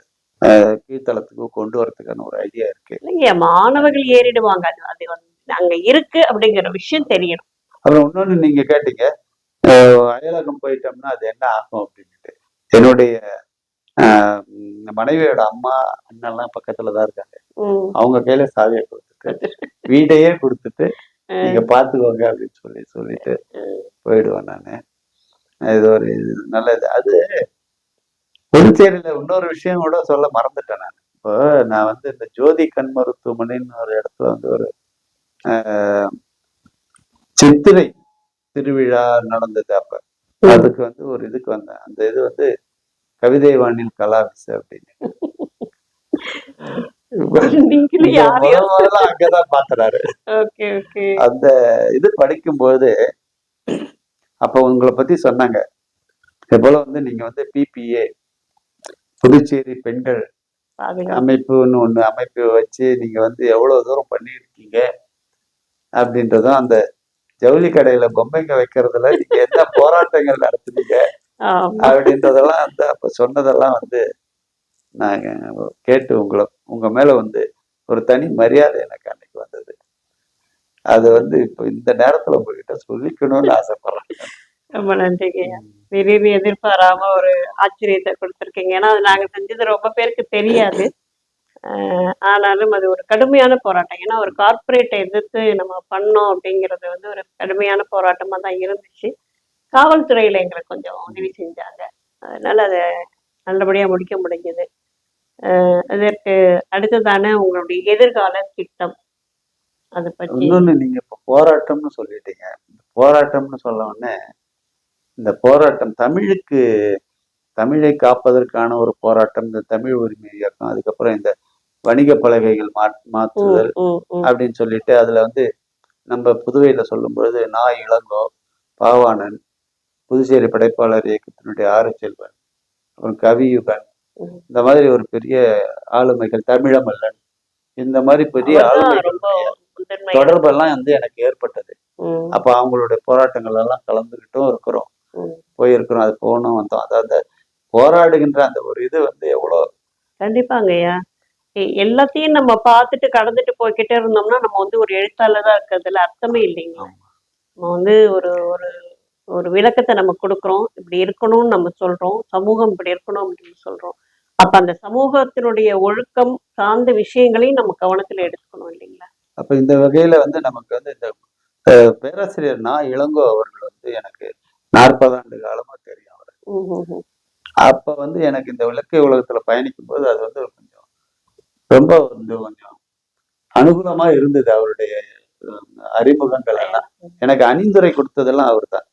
கீழ்த்தளத்துக்கு கொண்டு வரதுக்கான ஒரு ஐடியா இருக்கு. இல்லைங்க மாணவர்கள் ஏறிடுவாங்க. அது அது வந்து அங்க இருக்கு அப்படிங்கிற விஷயம் தெரியணும். அப்புறம் இன்னொன்னு நீங்க கேட்டீங்க, அயலகம் போயிட்டோம்னா அது என்ன ஆகும் அப்படின்ட்டு. என்னுடைய மனைவியோட அம்மா, அண்ணன்லாம் பக்கத்துல தான் இருக்காங்க. ம். அவங்க கையில சாவிய குடுத்துட்டு, வீட்டையே குடுத்துட்டு, அஹ் நீங்க பார்த்துக்கோங்க அப்படின்னு சொல்லிட்டு போயிடுவேன் நானு. இது ஒரு நல்லது. அது புதுச்சேரியில இன்னொரு விஷயம் கூட சொல்ல மறந்துட்டேன் நானு. இப்போ நான் வந்து இந்த ஜோதி கண் மருத்துவமனைன்னு ஒரு இடத்துல வந்து ஒரு சித்திரை திருவிழா நடந்தது அப்ப. அதுக்கு வந்து ஒரு இதுக்கு வந்தேன். அந்த இது வந்து கவிதை வாணில் கலாவிசு அப்படின்னு. நீங்களும் யாரையோ முதல்ல அங்கதான் பாத்துறாரு. Okay okay. அந்த இது படிக்கும்போது அப்ப உங்களை பத்தி சொன்னாங்க. இது போல வந்து நீங்க வந்து PPA புதுச்சேரி பெண்கள் அமைப்புன்னு ஒண்ணு அமைப்பு வச்சு நீங்க வந்து எவ்வளவு தூரம் பண்ணியிருக்கீங்க அப்படின்றதும், அந்த ஜவுளி கடையில பொம்மைங்க வைக்கிறதுல நீங்க என்ன போராட்டங்கள் நடத்துனீங்க அப்படின்றதெல்லாம் வந்து அப்ப சொன்னதெல்லாம் வந்து நாங்க கேட்டு உங்க மேல வந்து ஒரு தனி மரியாதை எனக்கு அன்னைக்கு வந்தது. அது வந்து இப்போ இந்த நேரத்துல உங்ககிட்ட சொல்லிக்கணும்னு ஆசைப்படுறேன். ரொம்ப நன்றிங்க. திடீர்னு எதிர்பாராம ஒரு ஆச்சரியத்தை கொடுத்துருக்கீங்க. ஏன்னா அது நாங்க செஞ்சது ரொம்ப பேருக்கு தெரியாது. ஆனாலும் அது ஒரு கடுமையான போராட்டம். ஏன்னா ஒரு கார்ப்பரேட்டை எதிர்த்து நம்ம பண்ணோம் அப்படிங்கிறது வந்து ஒரு கடுமையான போராட்டமா தான் இருந்துச்சு. காவல்துறையில எங்களுக்கு கொஞ்சம் உதவி செஞ்சாங்க. அதனால அதை நல்லபடியா முடிக்க முடிஞ்சது. அதற்கு அடுத்ததான உங்களுடைய எதிர்கால திட்டம் அதை பற்றி. இன்னொன்னு நீங்க இப்ப போராட்டம்னு சொல்லிட்டீங்க. போராட்டம்னு சொன்ன உடனே இந்த போராட்டம் தமிழை காப்பதற்கான ஒரு போராட்டம், இந்த தமிழ் உரிமை இயக்கம், அதுக்கப்புறம் இந்த வணிக பலகைகள் மாற்றுதல் அப்படின்னு சொல்லிட்டு அதுல வந்து நம்ம புதுவையில சொல்லும் பொழுது இளங்கோ, பாவாணன், புதுச்சேரி படைப்பாளர் இயக்கத்தினுடைய செல்வன், அப்புறம் கவியுகன், இந்த மாதிரி ஒரு பெரிய ஆளுமைகள், தமிழமல்லன், இந்த மாதிரி பெரிய ஆளுமைகள் தொடர்பெல்லாம் வந்து எனக்கு ஏற்பட்டது. அப்ப அவங்களுடைய போராட்டங்கள் எல்லாம் கலந்துகிட்டும் இருக்கிறோம், போயிருக்கிறோம், அது போகணும் வந்தோம். அதாவது போராடுகின்ற அந்த ஒரு இது வந்து எவ்வளவு. கண்டிப்பாங்கய்யா. எல்லாத்தையும் நம்ம பார்த்துட்டு கடந்துட்டு போய்கிட்டே இருந்தோம்னா நம்ம வந்து ஒரு எழுத்தாளரா இருக்கிறதுல அர்த்தமே இல்லைங்க. நம்ம வந்து ஒரு ஒரு ஒரு விளக்கத்தை நம்ம கொடுக்குறோம், இப்படி இருக்கணும்னு நம்ம சொல்றோம், சமூகம் இப்படி இருக்கணும் அப்படின்னு சொல்றோம். அப்ப அந்த சமூகத்தினுடைய ஒழுக்கம் சார்ந்த விஷயங்களையும் நம்ம கவனத்துல எடுத்துக்கணும் இல்லைங்களா? அப்ப இந்த வகையில வந்து நமக்கு வந்து இந்த பேராசிரியர் இளங்கோ அவர்கள் வந்து எனக்கு 40 ஆண்டு காலமா தெரியும் அவரு. அப்ப வந்து எனக்கு இந்த இலக்கிய உலகத்துல பயணிக்கும் போது அது வந்து கொஞ்சம் ரொம்ப வந்து கொஞ்சம் அனுகூலமா இருந்தது. அவருடைய அறிமுகங்கள் எல்லாம் எனக்கு அணிந்துரை கொடுத்ததெல்லாம் அவர் தான்.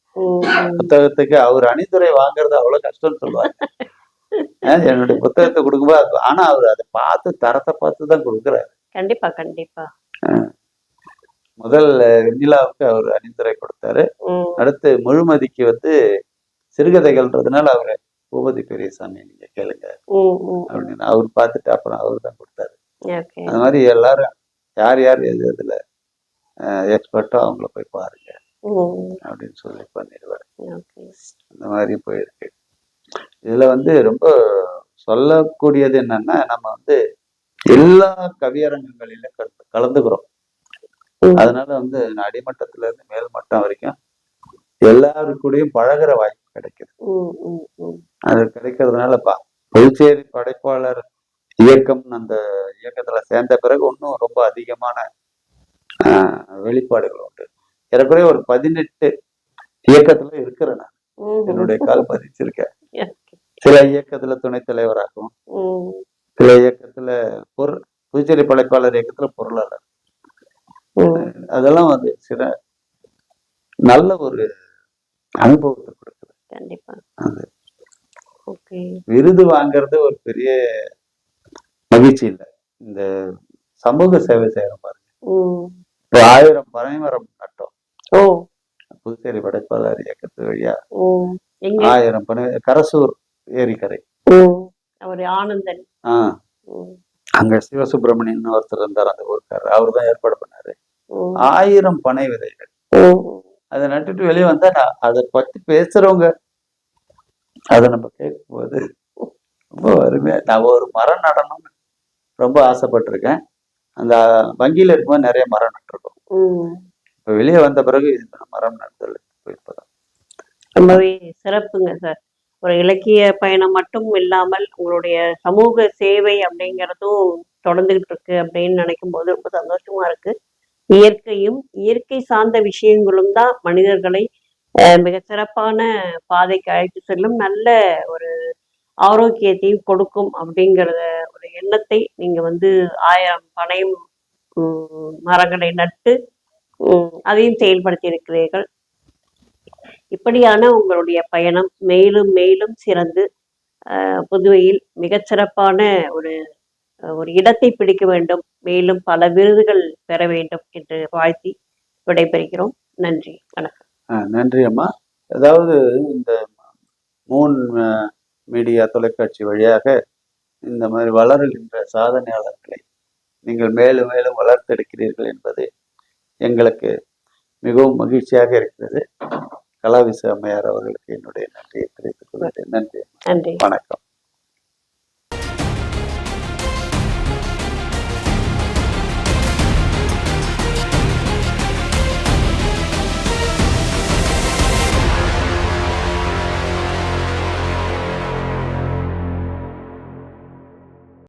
புத்தகத்துக்கு அவர் அணிந்துரை வாங்குறது அவ்வளவு கஷ்டம்னு சொல்லுவாங்க. என்னுடைய புத்தகத்தை கொடுக்கும்போது ஆனா அவர் அதை பார்த்து தரத்தை பார்த்து தான் கொடுக்குறாரு. கண்டிப்பா கண்டிப்பா. முதல் வெண்ணிலாவுக்கு அவர் அணிந்துரை கொடுத்தாரு. அடுத்து முழுமதிக்கு வந்து சிறுகதைகள்ன்றதுனால அவரு பூபதி பெரியசாமி நீங்க கேளுங்க அப்படின்னு அவர் பார்த்துட்டு அப்புறம் அவரு தான் கொடுத்தாரு. அந்த மாதிரி எல்லாரும் யார் யார் எது எதுல எக்ஸ்பர்ட்டோ அவங்கள போய் பாருங்க அப்படின்னு சொல்லி பண்ணிடுவாரு. அந்த மாதிரி போயிருக்கு. இதுல வந்து ரொம்ப சொல்லக்கூடியது என்னன்னா, நம்ம வந்து எல்லா கவியரங்கங்களிலும் கலந்துக்கிறோம். அதனால வந்து அடிமட்டத்துல இருந்து மேல் மட்டம் வரைக்கும் எல்லாருக்கூடயும் பழகுற வாய்ப்பு கிடைக்குது. அது கிடைக்கிறதுனால புதுச்சேரி படைப்பாளர் இயக்கம் அந்த இயக்கத்துல சேர்ந்த பிறகு இன்னும் ரொம்ப அதிகமான வெளிப்பாடுகள் உண்டு. ஏறக்குறைய ஒரு 18 இயக்கத்துல இருக்கிறேன் நான். என்னுடைய கால் பதிச்சிருக்கேன். சில இயக்கத்துல துணைத் தலைவராகவும், சில இயக்கத்துல புதுச்சேரி படைப்பாளர் இயக்கத்துல பொருளாளர். அதெல்லாம் வந்து சில நல்ல ஒரு அனுபவத்தை கொடுக்குது. கண்டிப்பா. விருது வாங்குறது ஒரு பெரிய மகிழ்ச்சி இல்லை. இந்த சமூக சேவை செய்யறோம் பாருங்க. 1000 பனைமரம் நட்டோம் புதுச்சேரி படைப்பாளர் இயக்கத்து வழியா. 1000 பனை, கரசூர் ஏரிக்கரை, ஆனந்தன், அங்க சிவசுப்பிரமணியன் ஒருத்தர் இருந்தார், அந்த ஊருக்காரர், அவரு தான் ஏற்பாடு பண்ணாரு. 1000 பனை விதைகள் அதை நட்டுட்டு வெளியே வந்தா அதை பத்தி பேசுறவங்க அதை நம்ம கேட்கும் போது ரொம்ப அருமையா. நான் ஒரு மரம் நடணும்னு ரொம்ப ஆசைப்பட்டிருக்கேன். அந்த வங்கியில இருக்கும்போது நிறைய மரம் நட்டிருக்கோம். இப்ப வெளியே வந்த பிறகு மரம் நடுதல் இப்பதான் ரொம்பவே சிறப்புங்க சார். ஒரு இலக்கிய பயணம் மட்டும் இல்லாமல் உங்களுடைய சமூக சேவை அப்படிங்கிறதும் தொடர்ந்துகிட்டு இருக்கு அப்படின்னு நினைக்கும் போது ரொம்ப சந்தோஷமா இருக்கு. இயற்கையும் இயற்கை சார்ந்த விஷயங்களும் தான் மனிதர்களை மிக சிறப்பான பாதைக்கு அழைத்து செல்லும், நல்ல ஒரு ஆரோக்கியத்தையும் கொடுக்கும் அப்படிங்கிறத ஒரு எண்ணத்தை நீங்க வந்து 1000 பனை மரங்களை நட்டு அதையும் செயல்படுத்தி இருக்கிறீர்கள். இப்படியான உங்களுடைய பயணம் மேலும் மேலும் சிறந்து புதுவையில் மிகச்சிறப்பான ஒரு ஒரு இடத்தை பிடிக்க வேண்டும், மேலும் பல விருதுகள் பெற வேண்டும் என்று வாழ்த்தி விடைபெறுகிறோம். நன்றி, வணக்கம். நன்றி அம்மா. அதாவது இந்த மூன் மீடியா தொலைக்காட்சி வழியாக இந்த மாதிரி வளருகின்ற சாதனையாளர்களை நீங்கள் மேலும் மேலும் வளர்த்தெடுக்கிறீர்கள் என்பது எங்களுக்கு மிகவும் மகிழ்ச்சியாக இருக்கிறது. கலாவிசு அம்மையார் அவர்களுக்கு என்னுடைய நன்றியை தெரிவித்துக் கொள்கிறேன். நன்றி, வணக்கம்.